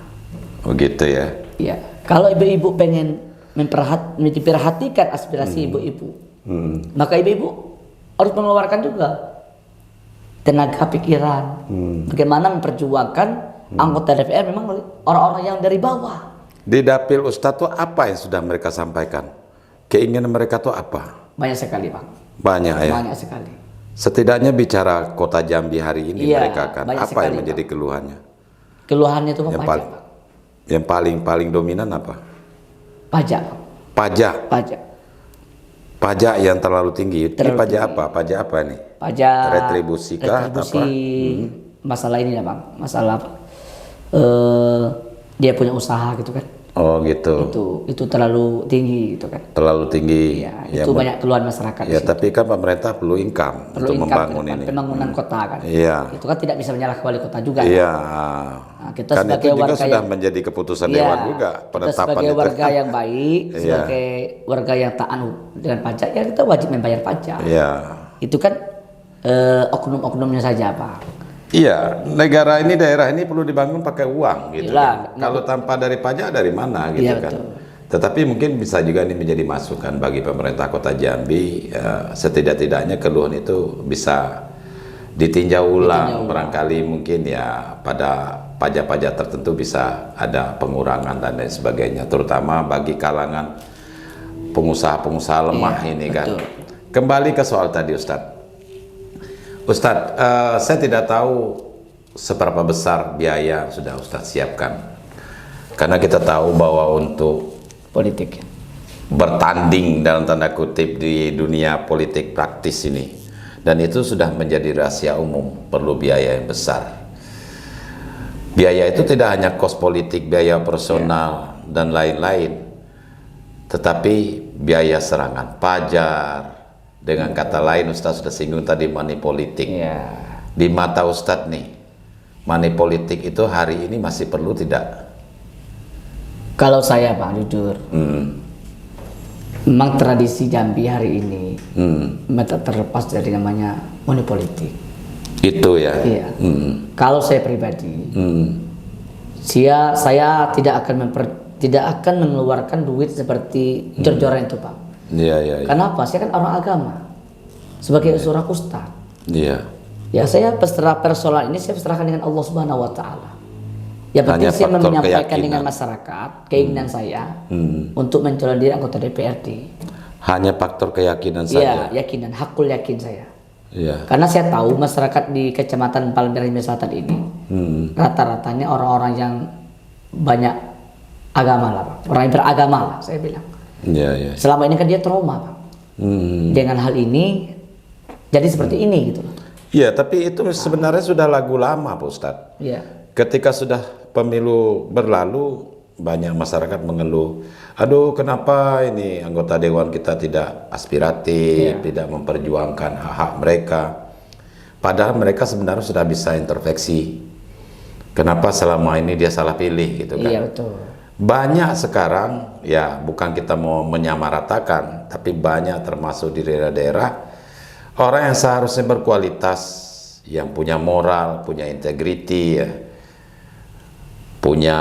S1: Oh gitu ya.
S2: Iya. Kalau ibu-ibu pengen memperhatikan aspirasi ibu-ibu, maka ibu-ibu harus mengeluarkan juga tenaga pikiran. Bagaimana memperjuangkan anggota DPR memang orang-orang yang dari bawah.
S1: Di dapil Ustadz tuh apa yang sudah mereka sampaikan? Keinginan mereka tuh apa?
S2: Banyak sekali, Bang.
S1: Banyak ya.
S2: Banyak sekali.
S1: Setidaknya bicara kota Jambi hari ini mereka kan apa
S2: sekali,
S1: yang menjadi keluhannya?
S2: Keluhannya itu
S1: Yang
S2: pajak,
S1: paling,
S2: Pak.
S1: yang paling dominan apa?
S2: Pajak.
S1: Pajak. Pajak yang terlalu tinggi. Ini
S2: Terlalu
S1: pajak
S2: tinggi.
S1: apa? Pajak apa nih?
S2: Pajak
S1: Retribusi kah?
S2: retribusi,
S1: Apa?
S2: masalah ini ya Bang, masalah dia punya usaha gitu kan.
S1: Oh gitu.
S2: Itu terlalu tinggi gitu kan.
S1: Terlalu tinggi.
S2: Ya, itu banyak keluhan masyarakat.
S1: Ya, tapi kan pemerintah perlu income untuk membangun ini.
S2: Pembangunan kota kan.
S1: Iya.
S2: Itu kan tidak bisa menyalahkan wali kota juga.
S1: Iya.
S2: Nah, kita
S1: kan
S2: sebagai
S1: itu juga
S2: warga
S1: sudah menjadi keputusan dewan juga
S2: kita sebagai warga yang baik, sebagai warga yang taat dengan pajak, ya kita wajib membayar pajak.
S1: Iya.
S2: Itu kan oknum-oknumnya saja, Pak.
S1: Iya, daerah ini perlu dibangun pakai uang gitu.
S2: Iyalah,
S1: kan. Kalau tanpa dari pajak dari mana gitu
S2: iya,
S1: kan.
S2: betul.
S1: Tetapi mungkin bisa juga ini menjadi masukan bagi pemerintah Kota Jambi, setidak-tidaknya keluhan itu bisa ditinjau ulang. Barangkali mungkin ya pada pajak-pajak tertentu bisa ada pengurangan dan lain sebagainya, terutama bagi kalangan pengusaha-pengusaha lemah ini kan.
S2: Betul.
S1: Kembali ke soal tadi Ustadz. Ustadz, saya tidak tahu seberapa besar biaya yang sudah Ustadz siapkan. Karena kita tahu bahwa untuk
S2: Politik.
S1: bertanding dalam tanda kutip di dunia politik praktis ini, dan itu sudah menjadi rahasia umum, perlu biaya yang besar. Biaya itu tidak hanya kos politik, biaya personal, dan lain-lain. Tetapi biaya serangan pajak. Dengan kata lain, Ustadz sudah singgung tadi money politik. Di mata Ustadz nih, money politik itu hari ini masih perlu tidak?
S2: Kalau saya Pak, jujur, memang tradisi Jambi hari ini terlepas dari namanya money politik. Itu ya? Iya. Kalau saya pribadi, saya tidak akan mengeluarkan duit seperti jor-joran itu Pak.
S1: Iya.
S2: Kenapa? Saya kan orang agama, sebagai seorang ustadz.
S1: Iya.
S2: Ya saya persoalan ini saya serahkan dengan Allah Subhanahu Wa Taala. Ya penting saya menyampaikan dengan masyarakat keinginan saya untuk mencalon diri anggota DPRD.
S1: Hanya faktor keyakinan saja.
S2: Iya, yakinan, hakul yakin saya.
S1: Iya.
S2: Karena saya tahu masyarakat di Kecamatan Palmerah Selatan ini rata-ratanya orang-orang yang banyak agama lah, Pak. Orang yang beragama lah, saya bilang.
S1: Iya.
S2: Selama ini kan dia trauma, Pak. Dengan hal ini jadi seperti ini gitu.
S1: Iya, tapi itu sebenarnya sudah lagu lama, Pak Ustadz.
S2: Iya.
S1: Ketika sudah pemilu berlalu, banyak masyarakat mengeluh, aduh kenapa ini anggota dewan kita tidak aspiratif, tidak memperjuangkan hak-hak mereka. Padahal mereka sebenarnya sudah bisa introspeksi. Kenapa selama ini dia salah pilih gitu kan?
S2: Iya, betul.
S1: Banyak sekarang, ya bukan kita mau menyamaratakan, tapi banyak termasuk di daerah-daerah orang yang seharusnya berkualitas, yang punya moral, punya integriti, ya, punya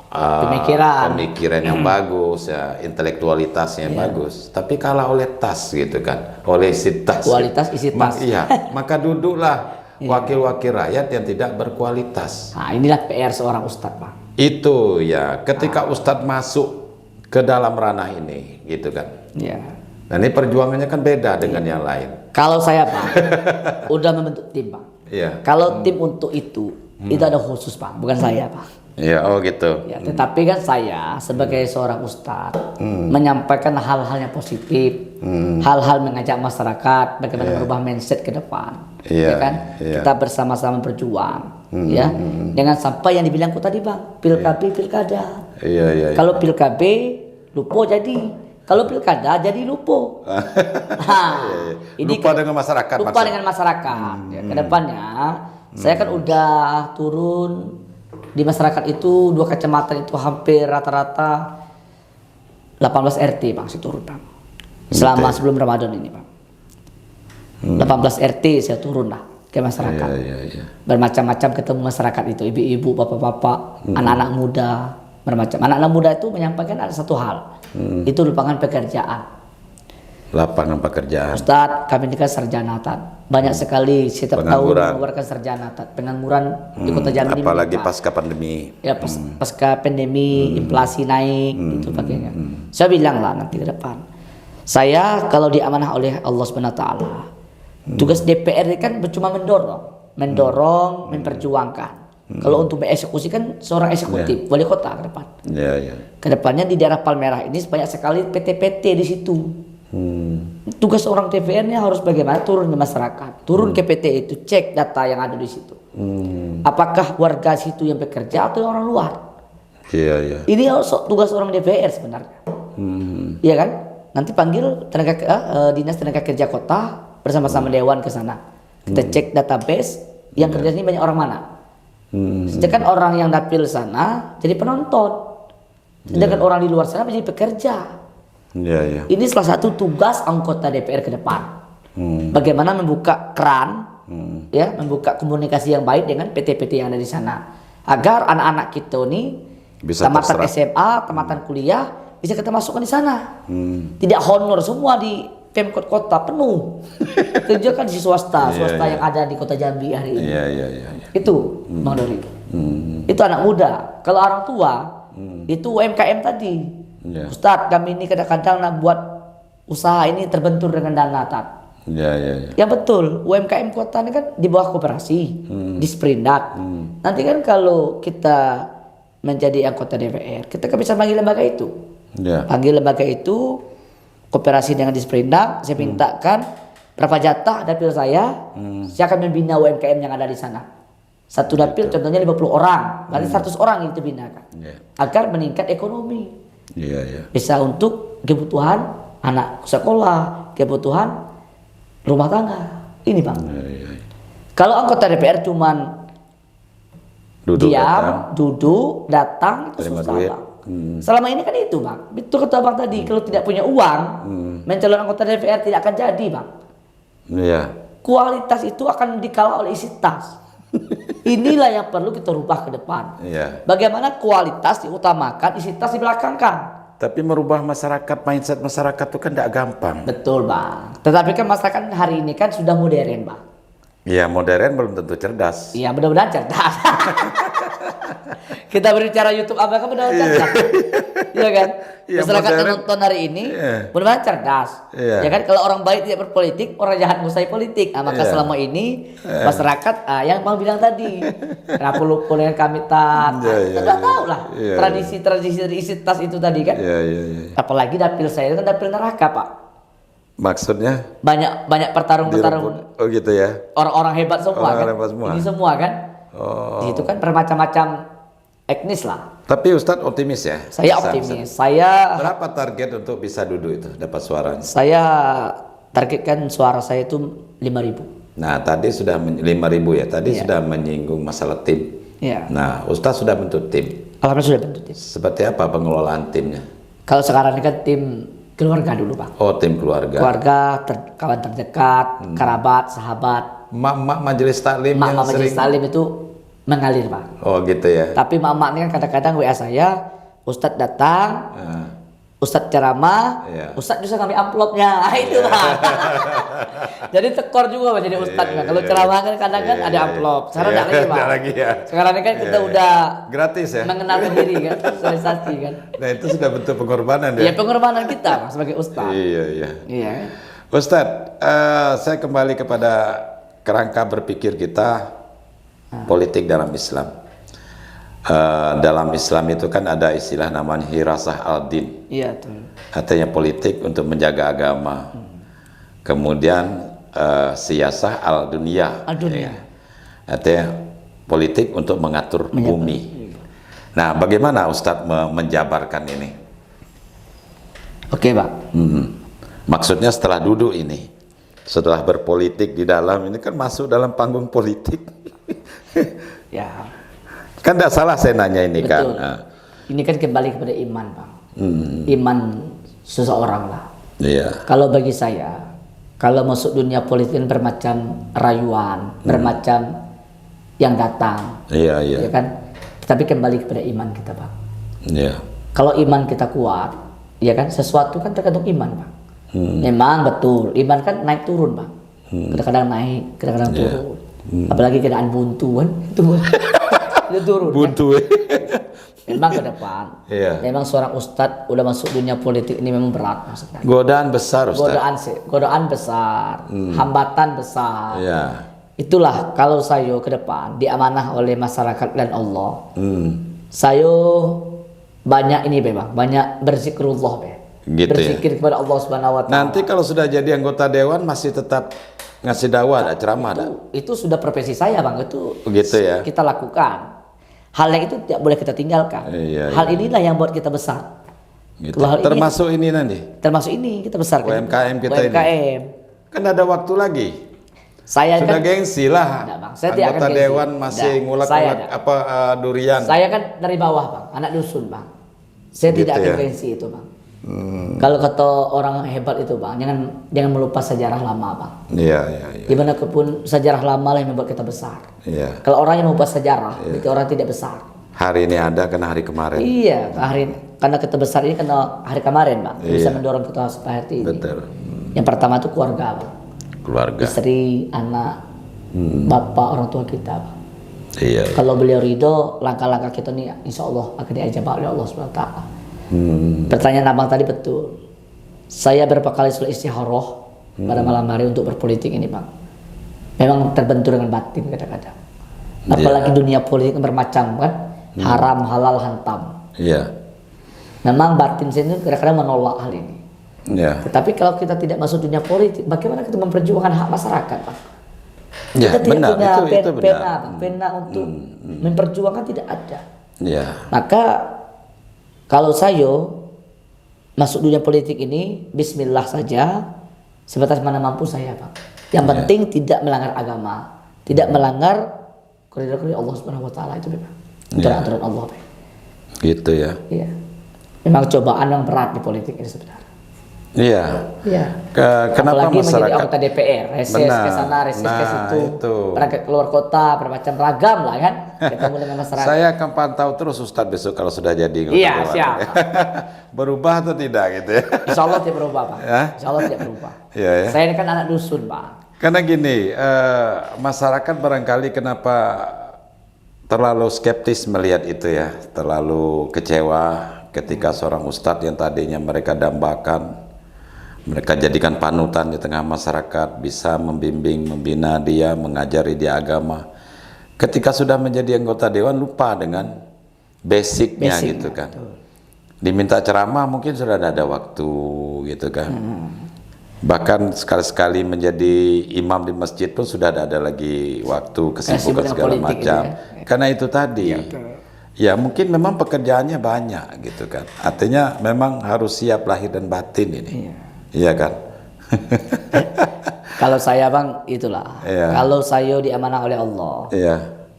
S1: pemikiran yang bagus, ya, intelektualitasnya yang bagus, tapi kalah oleh tas gitu kan, oleh isi tas.
S2: Kualitas isi tas.
S1: Iya, maka duduklah wakil-wakil rakyat yang tidak berkualitas.
S2: Nah, inilah PR seorang ustadz, Pak.
S1: Itu ya, ketika Ustadz masuk ke dalam ranah ini, gitu kan.
S2: Iya.
S1: Nah ini perjuangannya kan beda dengan yang lain.
S2: Kalau saya Pak, udah membentuk tim Pak.
S1: Iya.
S2: Kalau tim untuk itu ada khusus Pak, bukan saya Pak.
S1: Iya, oh gitu.
S2: Ya, tetapi kan saya sebagai seorang ustadz menyampaikan hal-hal yang positif, hal-hal mengajak masyarakat bagaimana merubah mindset ke depan, ya kan? Kita bersama-sama berjuang, ya. Dengan sampai yang dibilang tadi Bang, pilkada.
S1: Iya.
S2: Kalau pilkada lupa jadi, kalau pilkada jadi lupa.
S1: Lupa dengan masyarakat.
S2: Lupa dengan masyarakat. Ya, ke depannya saya kan udah turun. Di masyarakat itu 2 kecamatan itu hampir rata-rata 18 RT Bang, saya turun Bang. Selama sebelum Ramadan ini Bang. 18 RT saya turun lah ke masyarakat.
S1: Iya.
S2: Bermacam-macam ketemu masyarakat itu, ibu-ibu, bapak-bapak, anak-anak muda, bermacam. Anak-anak muda itu menyampaikan ada satu hal. Itu lapangan pekerjaan.
S1: Lapangan pekerjaan.
S2: Ustadz, kami ini kan sarjana Tad. Banyak sekali setiap tahun mengeluarkan sarjana Tad. Pengangguran di Kota Jambi.
S1: Apalagi pasca pandemi.
S2: Ya pasca pandemi, inflasi naik, itu bagiannya. Saya bilang lah nanti ke depan. Saya kalau diamanah oleh Allah Subhanahu Wa Taala, tugas DPR kan cuma mendorong, memperjuangkan. Kalau untuk mengeksekusi kan seorang eksekutif, wali kota ke depan.
S1: Iya.
S2: Kedepannya di daerah Palmerah ini banyak sekali PT-PT di situ. Tugas orang DPR-nya harus bagaimana turun ke masyarakat, turun ke PT itu, cek data yang ada di situ. Apakah warga situ yang bekerja atau orang luar?
S1: Iya, iya.
S2: Ini harus tugas orang DPR sebenarnya. Iya kan? Nanti panggil dinas tenaga kerja kota bersama-sama dewan ke sana. Kita cek database yang kerja ini banyak orang mana. Sedangkan orang yang dapil sana jadi penonton. Sedangkan orang di luar sana menjadi pekerja.
S1: Iya, iya.
S2: Ini salah satu tugas anggota DPR ke depan. Bagaimana membuka keran, ya, membuka komunikasi yang baik dengan PT-PT yang ada di sana, agar anak-anak kita ini
S1: bisa
S2: tamatan
S1: terserap.
S2: SMA, tamatan kuliah bisa kita masukkan di sana. Tidak honor semua di Pemkot kota penuh. Kerja kan di swasta yang ada di Kota Jambi hari ini.
S1: Iya, iya, iya.
S2: Itu Bang Dori. Itu anak muda. Kalau orang tua itu UMKM tadi.
S1: Iya.
S2: Ustadz, kami ini kadang-kadang nak buat usaha ini terbentur dengan dana tat.
S1: Iya, iya, iya.
S2: Ya betul, UMKM kota ini kan di bawah koperasi, di Sprindak. Nanti kan kalau kita menjadi anggota DPR, kita kan bisa panggil lembaga itu.
S1: Iya.
S2: Panggil lembaga itu, kooperasi dengan di Sprindak, saya mintakan berapa jatah dapil saya akan membina UMKM yang ada di sana. Satu dapil contohnya 50 orang, berarti 100 orang yang dibinakan. Agar meningkat ekonomi.
S1: Iya, iya.
S2: Bisa untuk kebutuhan anak sekolah, kebutuhan rumah tangga. Ini Bang.
S1: Iya, iya.
S2: Kalau anggota DPR cuman
S1: Duduk,
S2: diam, duduk, datang, itu
S1: terima
S2: susah
S1: duit.
S2: Bang. Selama ini kan itu Bang. Betul kata Bang tadi, kalau tidak punya uang, mencalon anggota DPR tidak akan jadi Bang.
S1: Iya.
S2: Kualitas itu akan dikalah oleh isi tas. Inilah yang perlu kita rubah ke depan.
S1: Iya.
S2: Bagaimana kualitas diutamakan, isi tas dibelakangkan.
S1: Tapi merubah masyarakat, mindset masyarakat itu kan tidak gampang.
S2: Betul Bang. Tetapi kan masyarakat hari ini kan sudah modern Bang.
S1: Iya, modern belum tentu cerdas.
S2: Iya mudah-mudahan cerdas. Kita berbicara YouTube apa kan mudah-mudahan cerdas. Iya kan?
S1: Iya,
S2: Masyarakat yang
S1: modern.
S2: nonton hari ini mudah-mudahan cerdas.
S1: Iya.
S2: Ya kan, kalau orang baik tidak berpolitik, orang jahat musai politik. Nah, maka
S1: Iya.
S2: selama ini masyarakat yang Bang bilang tadi, kenapa lupa dengan kami tat?
S1: Iya,
S2: Kita
S1: iya,
S2: udah
S1: iya.
S2: tahu lah
S1: Iya,
S2: tradisi-tradisi dari isi tas itu tadi kan.
S1: Iya, iya, iya.
S2: Apalagi dapil saya itu kan dapil neraka Pak.
S1: Maksudnya
S2: Banyak pertarung-pertarung
S1: direbut. Oh gitu ya.
S2: orang-orang hebat semua
S1: Orang
S2: kan.
S1: hebat semua.
S2: Ini semua kan.
S1: Oh.
S2: Di situ kan bermacam-macam etnis lah.
S1: Tapi Ustadz optimis ya?
S2: Saya
S1: Bisa,
S2: optimis.
S1: bisa.
S2: Saya
S1: Berapa target untuk bisa duduk itu dapat suaranya?
S2: targetkan suara saya itu 5.000.
S1: Nah tadi sudah 5.000 ya. Tadi sudah menyinggung masalah tim.
S2: Iya.
S1: Nah Ustadz sudah bentuk tim.
S2: Alhamdulillah sudah bentuk tim.
S1: Seperti apa pengelolaan timnya?
S2: Kalau sekarang ini kan tim keluarga dulu Bang.
S1: Oh tim keluarga.
S2: Keluarga, kawan terdekat, kerabat, sahabat.
S1: Mak majelis taklim yang
S2: Mak majelis
S1: sering.
S2: taklim itu mengalir Bang.
S1: Oh gitu ya.
S2: Tapi mak ini kan kadang-kadang WA saya, Ustadz datang, Ustadz ceramah,
S1: Iya.
S2: Ustadz bisa ngambil amplopnya. Itu Bang. Jadi tekor juga Bang jadi Ustadz Bang. Kalau ceramah kan kadang kan ada amplop. Sekarang
S1: Iya,
S2: enggak lagi Bang.
S1: nggak lagi ya.
S2: Sekarang ini kan kita udah
S1: Gratis ya.
S2: mengenalkan diri kan, sosialisasi kan.
S1: Nah itu sudah bentuk pengorbanan
S2: Ya
S1: ya.
S2: pengorbanan kita Bang sebagai Ustadz.
S1: Iya iya.
S2: Iya.
S1: Ustadz, saya kembali kepada kerangka berpikir kita politik dalam Islam. Dalam Islam itu kan ada istilah namanya hirasah al-din.
S2: Iya tuh.
S1: Artinya politik untuk menjaga agama. Kemudian siyasah al-dunia.
S2: Al-dunia.
S1: Ya. Artinya politik untuk mengatur bumi. Nah, bagaimana Ustadz menjabarkan ini?
S2: Oke Bang.
S1: Maksudnya setelah duduk ini, setelah berpolitik di dalam ini kan masuk dalam panggung politik.
S2: Ya.
S1: Kan tidak salah saya nanya ini kan.
S2: Betul. Ini kan kembali kepada iman Bang. Iman seseorang lah.
S1: Iya.
S2: Kalau bagi saya, kalau masuk dunia politik kan bermacam rayuan, bermacam yang datang,
S1: Iya iya.
S2: ya kan? Tapi kembali kepada iman kita, Bang.
S1: Iya.
S2: Kalau iman kita kuat, ya kan? Sesuatu kan tergantung iman, Bang. Memang betul, iman kan naik turun, Bang. Kadang-kadang naik, kadang-kadang turun. Apalagi keadaan buntu kan, itu turun.
S1: Buntu.
S2: Kan? Memang ke depan.
S1: Iya.
S2: Memang seorang ustadz udah masuk dunia politik ini memang berat maksudnya.
S1: Godaan besar Ustaz.
S2: Godaan besar, hambatan besar.
S1: Iya.
S2: Itulah kalau saya ke depan diamanah oleh masyarakat dan Allah. Saya banyak ini Bang, banyak berzikrullah Be.
S1: Gitu
S2: Berzikir kepada Allah Subhanahu wa taala.
S1: Nanti kalau sudah jadi anggota dewan masih tetap ngasih dakwah, ada ceramah ada.
S2: Itu sudah profesi saya Bang, itu
S1: Begitu ya.
S2: kita lakukan. Hal yang itu tidak boleh kita tinggalkan. Hal inilah yang buat kita besar.
S1: Gitu. Termasuk ini nanti.
S2: Termasuk ini kita besar.
S1: UMKM kita
S2: UMKM.
S1: ini. Kan ada waktu lagi.
S2: Saya
S1: sudah
S2: kan,
S1: gengsi lah.
S2: Bang, saya tidak
S1: Anggota
S2: akan gengsi.
S1: dewan masih ngulak-ngulak durian.
S2: Saya kan dari bawah, Bang, anak dusun, Bang. Saya
S1: Gitu
S2: tidak akan
S1: ya?
S2: gengsi itu, Bang. Kalau kata orang hebat itu, Bang, jangan melupa sejarah lama, Bang.
S1: Iya.
S2: Gimana pun sejarah lama lah yang membuat kita besar.
S1: Iya.
S2: Kalau orang yang melupa sejarah, itu orang tidak besar.
S1: Hari ini ada karena hari kemarin.
S2: Iya, karena kita besar ini karena hari kemarin, Bang. Bisa mendorong kita seperti ini.
S1: Betul.
S2: Yang pertama itu keluarga, Bang.
S1: Keluarga.
S2: Istri, anak, bapak, orang tua kita, Bang.
S1: Iya.
S2: Kalau beliau ridho, langkah-langkah kita nih insya Allah akan diijabah oleh Allah SWT. Pertanyaan abang tadi betul. Saya berapa kali sholat istikharah pada malam hari untuk berpolitik ini, Bang. Memang terbentur dengan batin kadang-kadang. Apalagi dunia politik bermacam kan, haram, halal, hantam.
S1: Iya.
S2: Memang batin saya itu kadang-kadang menolak hal ini.
S1: Iya.
S2: Tetapi kalau kita tidak masuk dunia politik, bagaimana kita memperjuangkan hak masyarakat, Bang?
S1: Ya,
S2: Kita tidak punya
S1: itu benar.
S2: pena untuk memperjuangkan tidak ada.
S1: Iya.
S2: Maka kalau saya masuk dunia politik ini, bismillah saja, sebatas mana mampu saya, Bang. Yang penting tidak melanggar agama, tidak melanggar koridor Allah Subhanahu wa taala itu, Bang. Aturan Allah, Bang.
S1: Gitu ya.
S2: Iya. Memang cobaan yang berat di politik ini sebenarnya.
S1: Iya.
S2: Iya.
S1: Kenapa
S2: apalagi
S1: masyarakat?
S2: menjadi anggota DPR, reses ke sana, reses ke situ, berangkat keluar kota, bermacam ragam lah kan, ketemu dengan masyarakat.
S1: Saya akan pantau terus Ustadz besok kalau sudah jadi.
S2: Iya, siap.
S1: Berubah atau tidak gitu ya?
S2: Insya Allah tidak berubah, Pak.
S1: Ya?
S2: Insya Allah tidak berubah.
S1: Iya, ya.
S2: Saya ini kan anak dusun, Pak.
S1: Karena gini, masyarakat barangkali kenapa terlalu skeptis melihat itu ya, terlalu kecewa ketika seorang ustadz yang tadinya mereka dambakan, mereka jadikan panutan di tengah masyarakat, bisa membimbing, membina dia, mengajari dia agama. Ketika sudah menjadi anggota dewan lupa dengan basicnya gitu kan. Betul. Diminta ceramah mungkin sudah ada waktu gitu kan. Bahkan sekali-sekali menjadi imam di masjid pun sudah ada lagi waktu, kesibukan segala macam. Ya. Karena itu tadi. Ya mungkin memang pekerjaannya banyak gitu kan. Artinya memang harus siap lahir dan batin ini. Iya kan?
S2: Kalau saya, Bang, itulah. Kalau saya diamanah oleh Allah.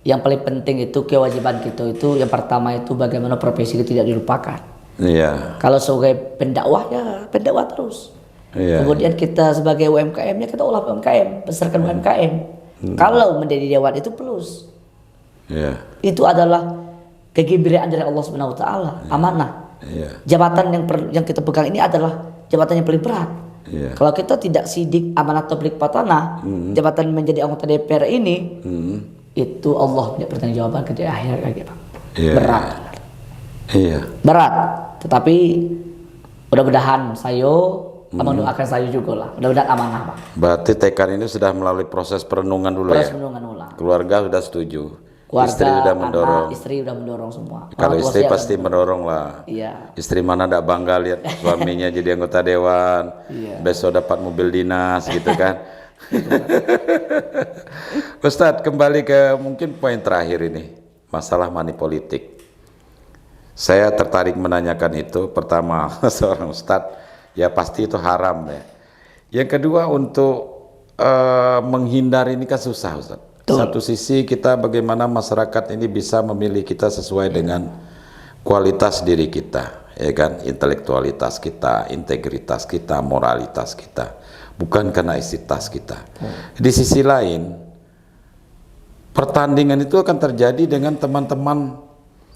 S2: Yang paling penting itu kewajiban kita itu yang pertama itu bagaimana profesi itu tidak dilupakan. Kalau sebagai pendakwah ya pendakwah terus. Kemudian kita sebagai UMKM-nya kita olah UMKM, besarkan UMKM. Kalau menjadi dewan itu plus. Itu adalah kegembiraan dari Allah Subhanahu wa taala, amanah. Jabatan yang kita pegang ini adalah jabatan yang paling berat. Kalau kita tidak sidik amanat tabligh patanah, jabatan menjadi anggota DPR ini, itu Allah punya pertanggungjawaban ke akhir lagi, Bang. Berat. Berat. Tetapi mudah-mudahan saya mendoakan saya juga lah. Mudah-mudahan amanah, Bang.
S1: Berarti tekad ini sudah melalui proses perenungan dulu ya?
S2: Perenungan ulang.
S1: Keluarga sudah setuju?
S2: Keluarga,
S1: istri sudah mendorong.
S2: Istri sudah mendorong semua.
S1: Kalau istri pasti mendorong lah. Istri mana tidak bangga lihat suaminya jadi anggota dewan, besok dapat mobil dinas gitu kan. Ustadz, kembali ke mungkin poin terakhir ini, masalah money politik. Saya tertarik menanyakan itu. Pertama, seorang ustadz, ya pasti itu haram ya. Yang kedua, untuk menghindari ini kan susah, Ustadz. Satu sisi kita bagaimana masyarakat ini bisa memilih kita sesuai dengan kualitas diri kita, ya kan, intelektualitas kita, integritas kita, moralitas kita, bukan karena isitas kita. Di sisi lain, pertandingan itu akan terjadi dengan teman-teman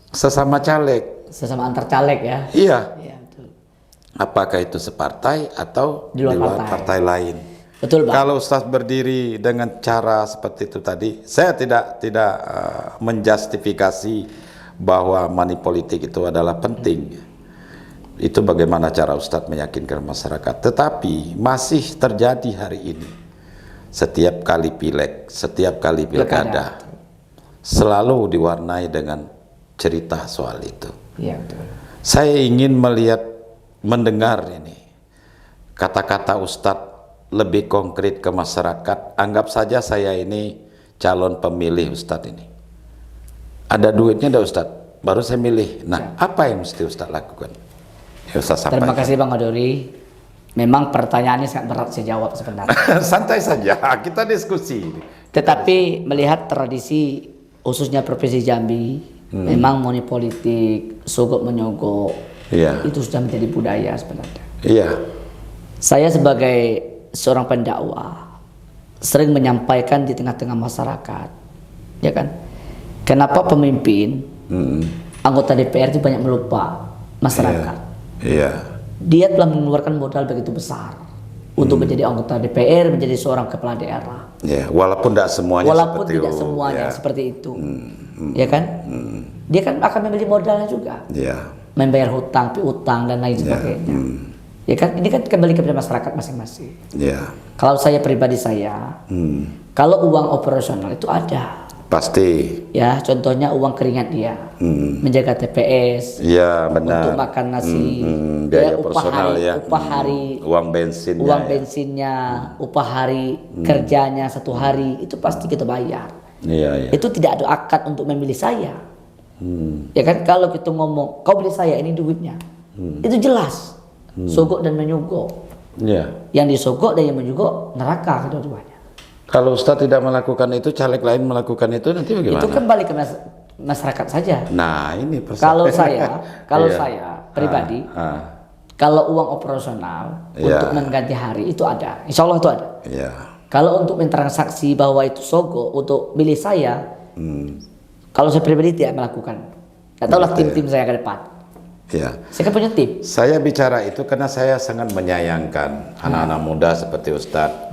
S1: sesama caleg,
S2: sesama antar caleg ya.
S1: Iya. Betul. Apakah itu separtai atau di luar partai lain?
S2: Betul, Bang.
S1: Kalau Ustaz berdiri dengan cara seperti itu tadi, saya tidak menjustifikasi bahwa money politik itu adalah penting. Itu bagaimana cara Ustaz meyakinkan masyarakat. Tetapi masih terjadi hari ini. Setiap kali pileg, setiap kali pilkada, selalu diwarnai dengan cerita soal itu.
S2: Iya, betul.
S1: Saya ingin mendengar ini kata-kata Ustadz lebih konkret ke masyarakat. Anggap saja saya ini calon pemilih Ustadz ini. ada duitnya dah Ustaz, baru saya milih. Nah, apa yang mesti Ustaz lakukan? Ya, Ustaz sampaikan.
S2: Terima kasih Bang Adori. Memang pertanyaannya sangat berat saya jawab sebenarnya.
S1: Santai saja, kita diskusi.
S2: Tetapi melihat tradisi khususnya Provinsi Jambi, memang money politik, sogok menyogok, itu sudah menjadi budaya sebenarnya. Iya. Saya sebagai seorang pendakwah sering menyampaikan di tengah-tengah masyarakat, ya kan? Kenapa pemimpin, anggota DPR itu banyak melupa masyarakat?
S1: Iya.
S2: Dia telah mengeluarkan modal begitu besar untuk menjadi anggota DPR, menjadi seorang kepala daerah.
S1: Ya, walaupun tidak semuanya
S2: seperti itu, ya kan? Dia kan akan membeli modalnya juga, membayar hutang, piutang dan lain sebagainya. Ya kan? Ini kan kembali kepada masyarakat masing-masing. Kalau saya pribadi kalau uang operasional itu ada.
S1: Pasti.
S2: Ya, contohnya uang keringat dia, menjaga TPS,
S1: benar.
S2: untuk makan nasi,
S1: biaya personal
S2: upah hari,
S1: uang
S2: bensinnya, upah hari kerjanya 1 hari, itu pasti kita bayar. Itu tidak ada akad untuk memilih saya. Ya kan, kalau kita ngomong kau pilih saya, ini duitnya, itu jelas. Sogok dan menyogok. Yang disogok dan yang menyogok neraka kedua-duanya.
S1: Kalau Ustaz tidak melakukan itu, caleg lain melakukan itu, nanti bagaimana?
S2: Itu kembali ke masyarakat saja.
S1: Nah, ini
S2: kalau saya pribadi, kalau uang operasional untuk mengganti hari itu ada, insya Allah itu ada. Kalau untuk mentransaksi bahwa itu sogok untuk milih saya, kalau saya pribadi tidak melakukan. Tidak tahulah tim-tim saya ke depan. Saya kan punya tim.
S1: Saya bicara itu karena saya sangat menyayangkan anak-anak muda seperti Ustadz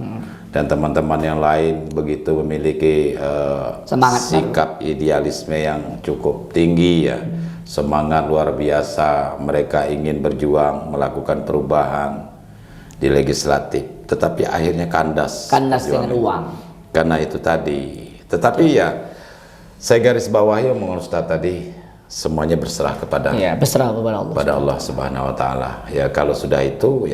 S1: dan teman-teman yang lain begitu memiliki sikap idealisme yang cukup tinggi semangat luar biasa, mereka ingin berjuang melakukan perubahan di legislatif, tetapi akhirnya kandas
S2: dengan uang.
S1: Karena itu tadi. Tetapi saya garis bawahi omongan Ustadz tadi. Semuanya berserah kepada
S2: berserah kepada Allah.
S1: Pada Allah Subhanahu Wa Taala. Ya, kalau sudah itu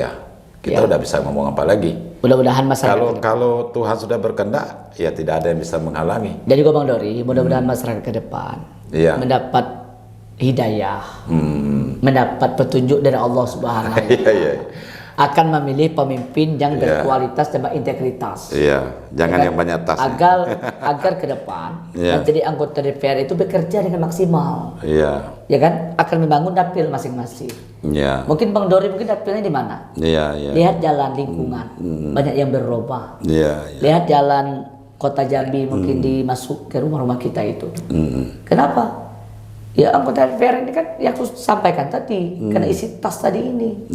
S1: kita udah bisa ngomong apa lagi.
S2: Mudah-mudahan masyarakat.
S1: Kalau Tuhan sudah berkehendak, ya tidak ada yang bisa menghalangi.
S2: Dan juga Bang Dori, mudah-mudahan masyarakat ke depan mendapat hidayah, mendapat petunjuk dari Allah Subhanahu Wa Taala. Akan memilih pemimpin yang berkualitas dan berintegritas.
S1: Jangan yang banyak tas.
S2: Agar ke depan menjadi anggota DPR itu bekerja dengan maksimal. Ya kan? Akan membangun dapil masing-masing. Mungkin Bang Dori dapilnya di mana? Lihat jalan lingkungan, banyak yang berubah. Lihat jalan kota Jambi mungkin dimasuk ke rumah-rumah kita itu. Kenapa? Ya anggota DPR ini kan yang aku sampaikan tadi, karena isi tas tadi ini.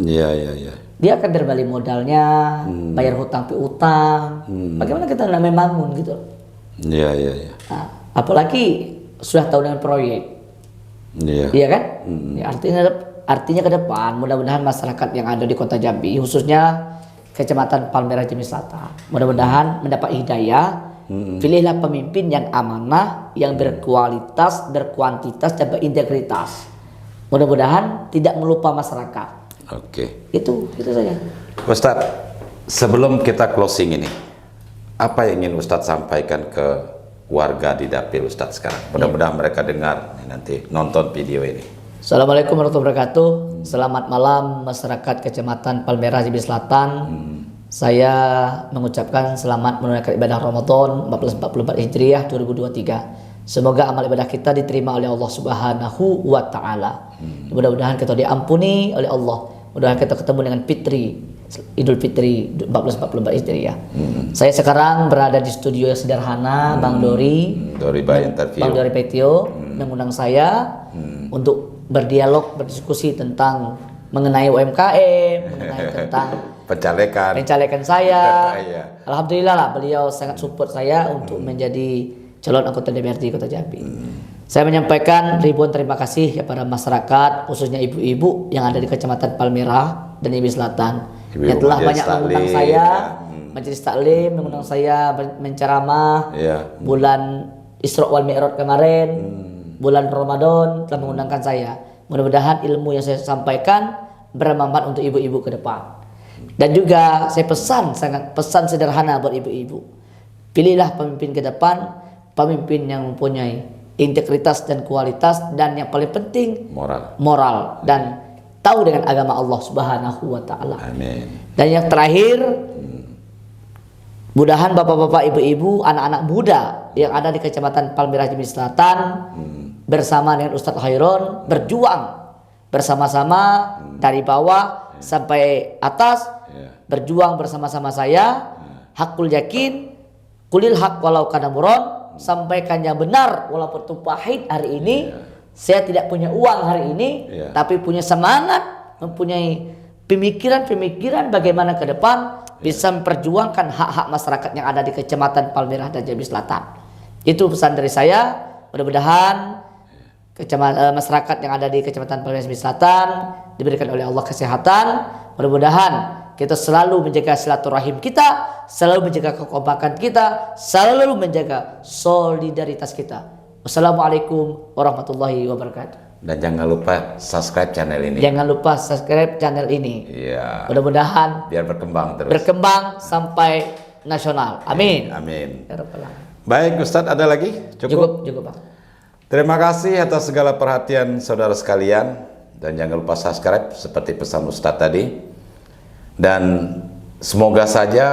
S2: Dia akan berbalik modalnya, bayar hutang piutang. Bagaimana kita nak membangun gitu? Nah, apalagi sudah tahu dengan proyek, iya kan? Artinya ke depan mudah-mudahan masyarakat yang ada di Kota Jambi, khususnya Kecamatan Palmerah Jambi Selatan, mudah-mudahan mendapat hidayah. Pilihlah pemimpin yang amanah, yang berkualitas, berkuantitas, dan berintegritas. Mudah-mudahan tidak melupa masyarakat. Itu saja.
S1: Ustadz, sebelum kita closing ini, apa yang ingin Ustadz sampaikan ke warga di dapil Ustadz sekarang? Mudah-mudahan mereka dengar nanti nonton video ini.
S2: Assalamualaikum warahmatullahi wabarakatuh. Selamat malam masyarakat Kecamatan Palmerah Jambi Selatan. Saya mengucapkan selamat menunaikan ibadah Ramadan 1444 Hijriah 2023. Semoga amal ibadah kita diterima oleh Allah Subhanahu wa Ta'ala. Mudah-mudahan kita diampuni oleh Allah. Mudah-mudahan kita ketemu dengan Idul Fitri 1444 Hijriah. Saya sekarang berada di studio yang sederhana, Bang Dori Petio mengundang saya untuk berdialog, berdiskusi tentang mengenai UMKM, mengenai tentang pencalekan saya. Alhamdulillah lah, beliau sangat support saya untuk menjadi calon anggota DPRD Kota Jambi. Saya menyampaikan ribuan terima kasih kepada masyarakat, khususnya ibu-ibu yang ada di Kecamatan Palmerah dan Jambi Selatan, yang telah banyak mengundang saya, majelis taklim, mengundang saya menceramah, bulan Isra wal Mi'raj kemarin, bulan Ramadan telah mengundangkan saya. Mudah-mudahan ilmu yang saya sampaikan bermanfaat untuk ibu-ibu ke depan. Dan juga saya pesan sederhana buat ibu-ibu. Pilihlah pemimpin ke depan, pemimpin yang mempunyai integritas dan kualitas, dan yang paling penting moral dan tahu dengan agama Allah Subhanahu wa taala.
S1: Amin.
S2: Dan yang terakhir, mudahan bapak-bapak, ibu-ibu, anak-anak muda yang ada di Kecamatan Palmerah Jambi Selatan bersama dengan Ustadz Khairon berjuang bersama-sama dari bawah sampai atas, berjuang bersama-sama saya. Hakul yakin, kulil hak walau kana muron, sampaikan yang benar walaupun itu pahit hari ini. Saya tidak punya uang hari ini, tapi punya semangat, mempunyai pemikiran-pemikiran bagaimana ke depan bisa memperjuangkan hak-hak masyarakat yang ada di Kecamatan Palmerah dan Jambi Selatan. Itu pesan dari saya. Mudah-mudahan masyarakat yang ada di Kecamatan Palmerah Jambi Selatan diberikan oleh Allah kesehatan. Mudah-mudahan kita selalu menjaga silaturahim kita, selalu menjaga kekompakan kita, selalu menjaga solidaritas kita. Wassalamualaikum warahmatullahi wabarakatuh.
S1: Dan jangan lupa subscribe channel ini.
S2: Jangan lupa subscribe channel ini.
S1: Iya.
S2: Mudah-mudahan
S1: biar berkembang terus.
S2: Berkembang sampai nasional. Amin.
S1: Amin.
S2: Ya Rabbal Alamin.
S1: Baik Ustadz, ada lagi?
S2: Cukup Pak.
S1: Terima kasih atas segala perhatian saudara sekalian. Dan jangan lupa subscribe seperti pesan Ustadz tadi. Dan semoga saja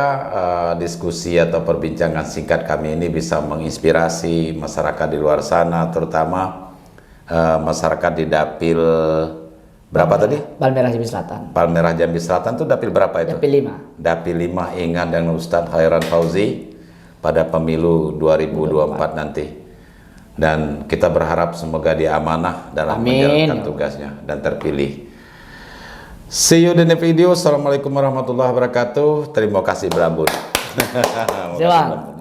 S1: diskusi atau perbincangan singkat kami ini bisa menginspirasi masyarakat di luar sana, terutama masyarakat di Dapil berapa tadi?
S2: Palmerah Jambi Selatan.
S1: Palmerah Jambi Selatan itu Dapil berapa itu?
S2: Dapil 5.
S1: Dapil 5 ingat dengan Ustadz Khairon Fauzi pada pemilu 2024 nanti. Dan kita berharap semoga dia amanah dalam menjalankan tugasnya dan terpilih. See you di next video. Assalamualaikum warahmatullahi wabarakatuh. Terima kasih berambut.
S2: Siapa?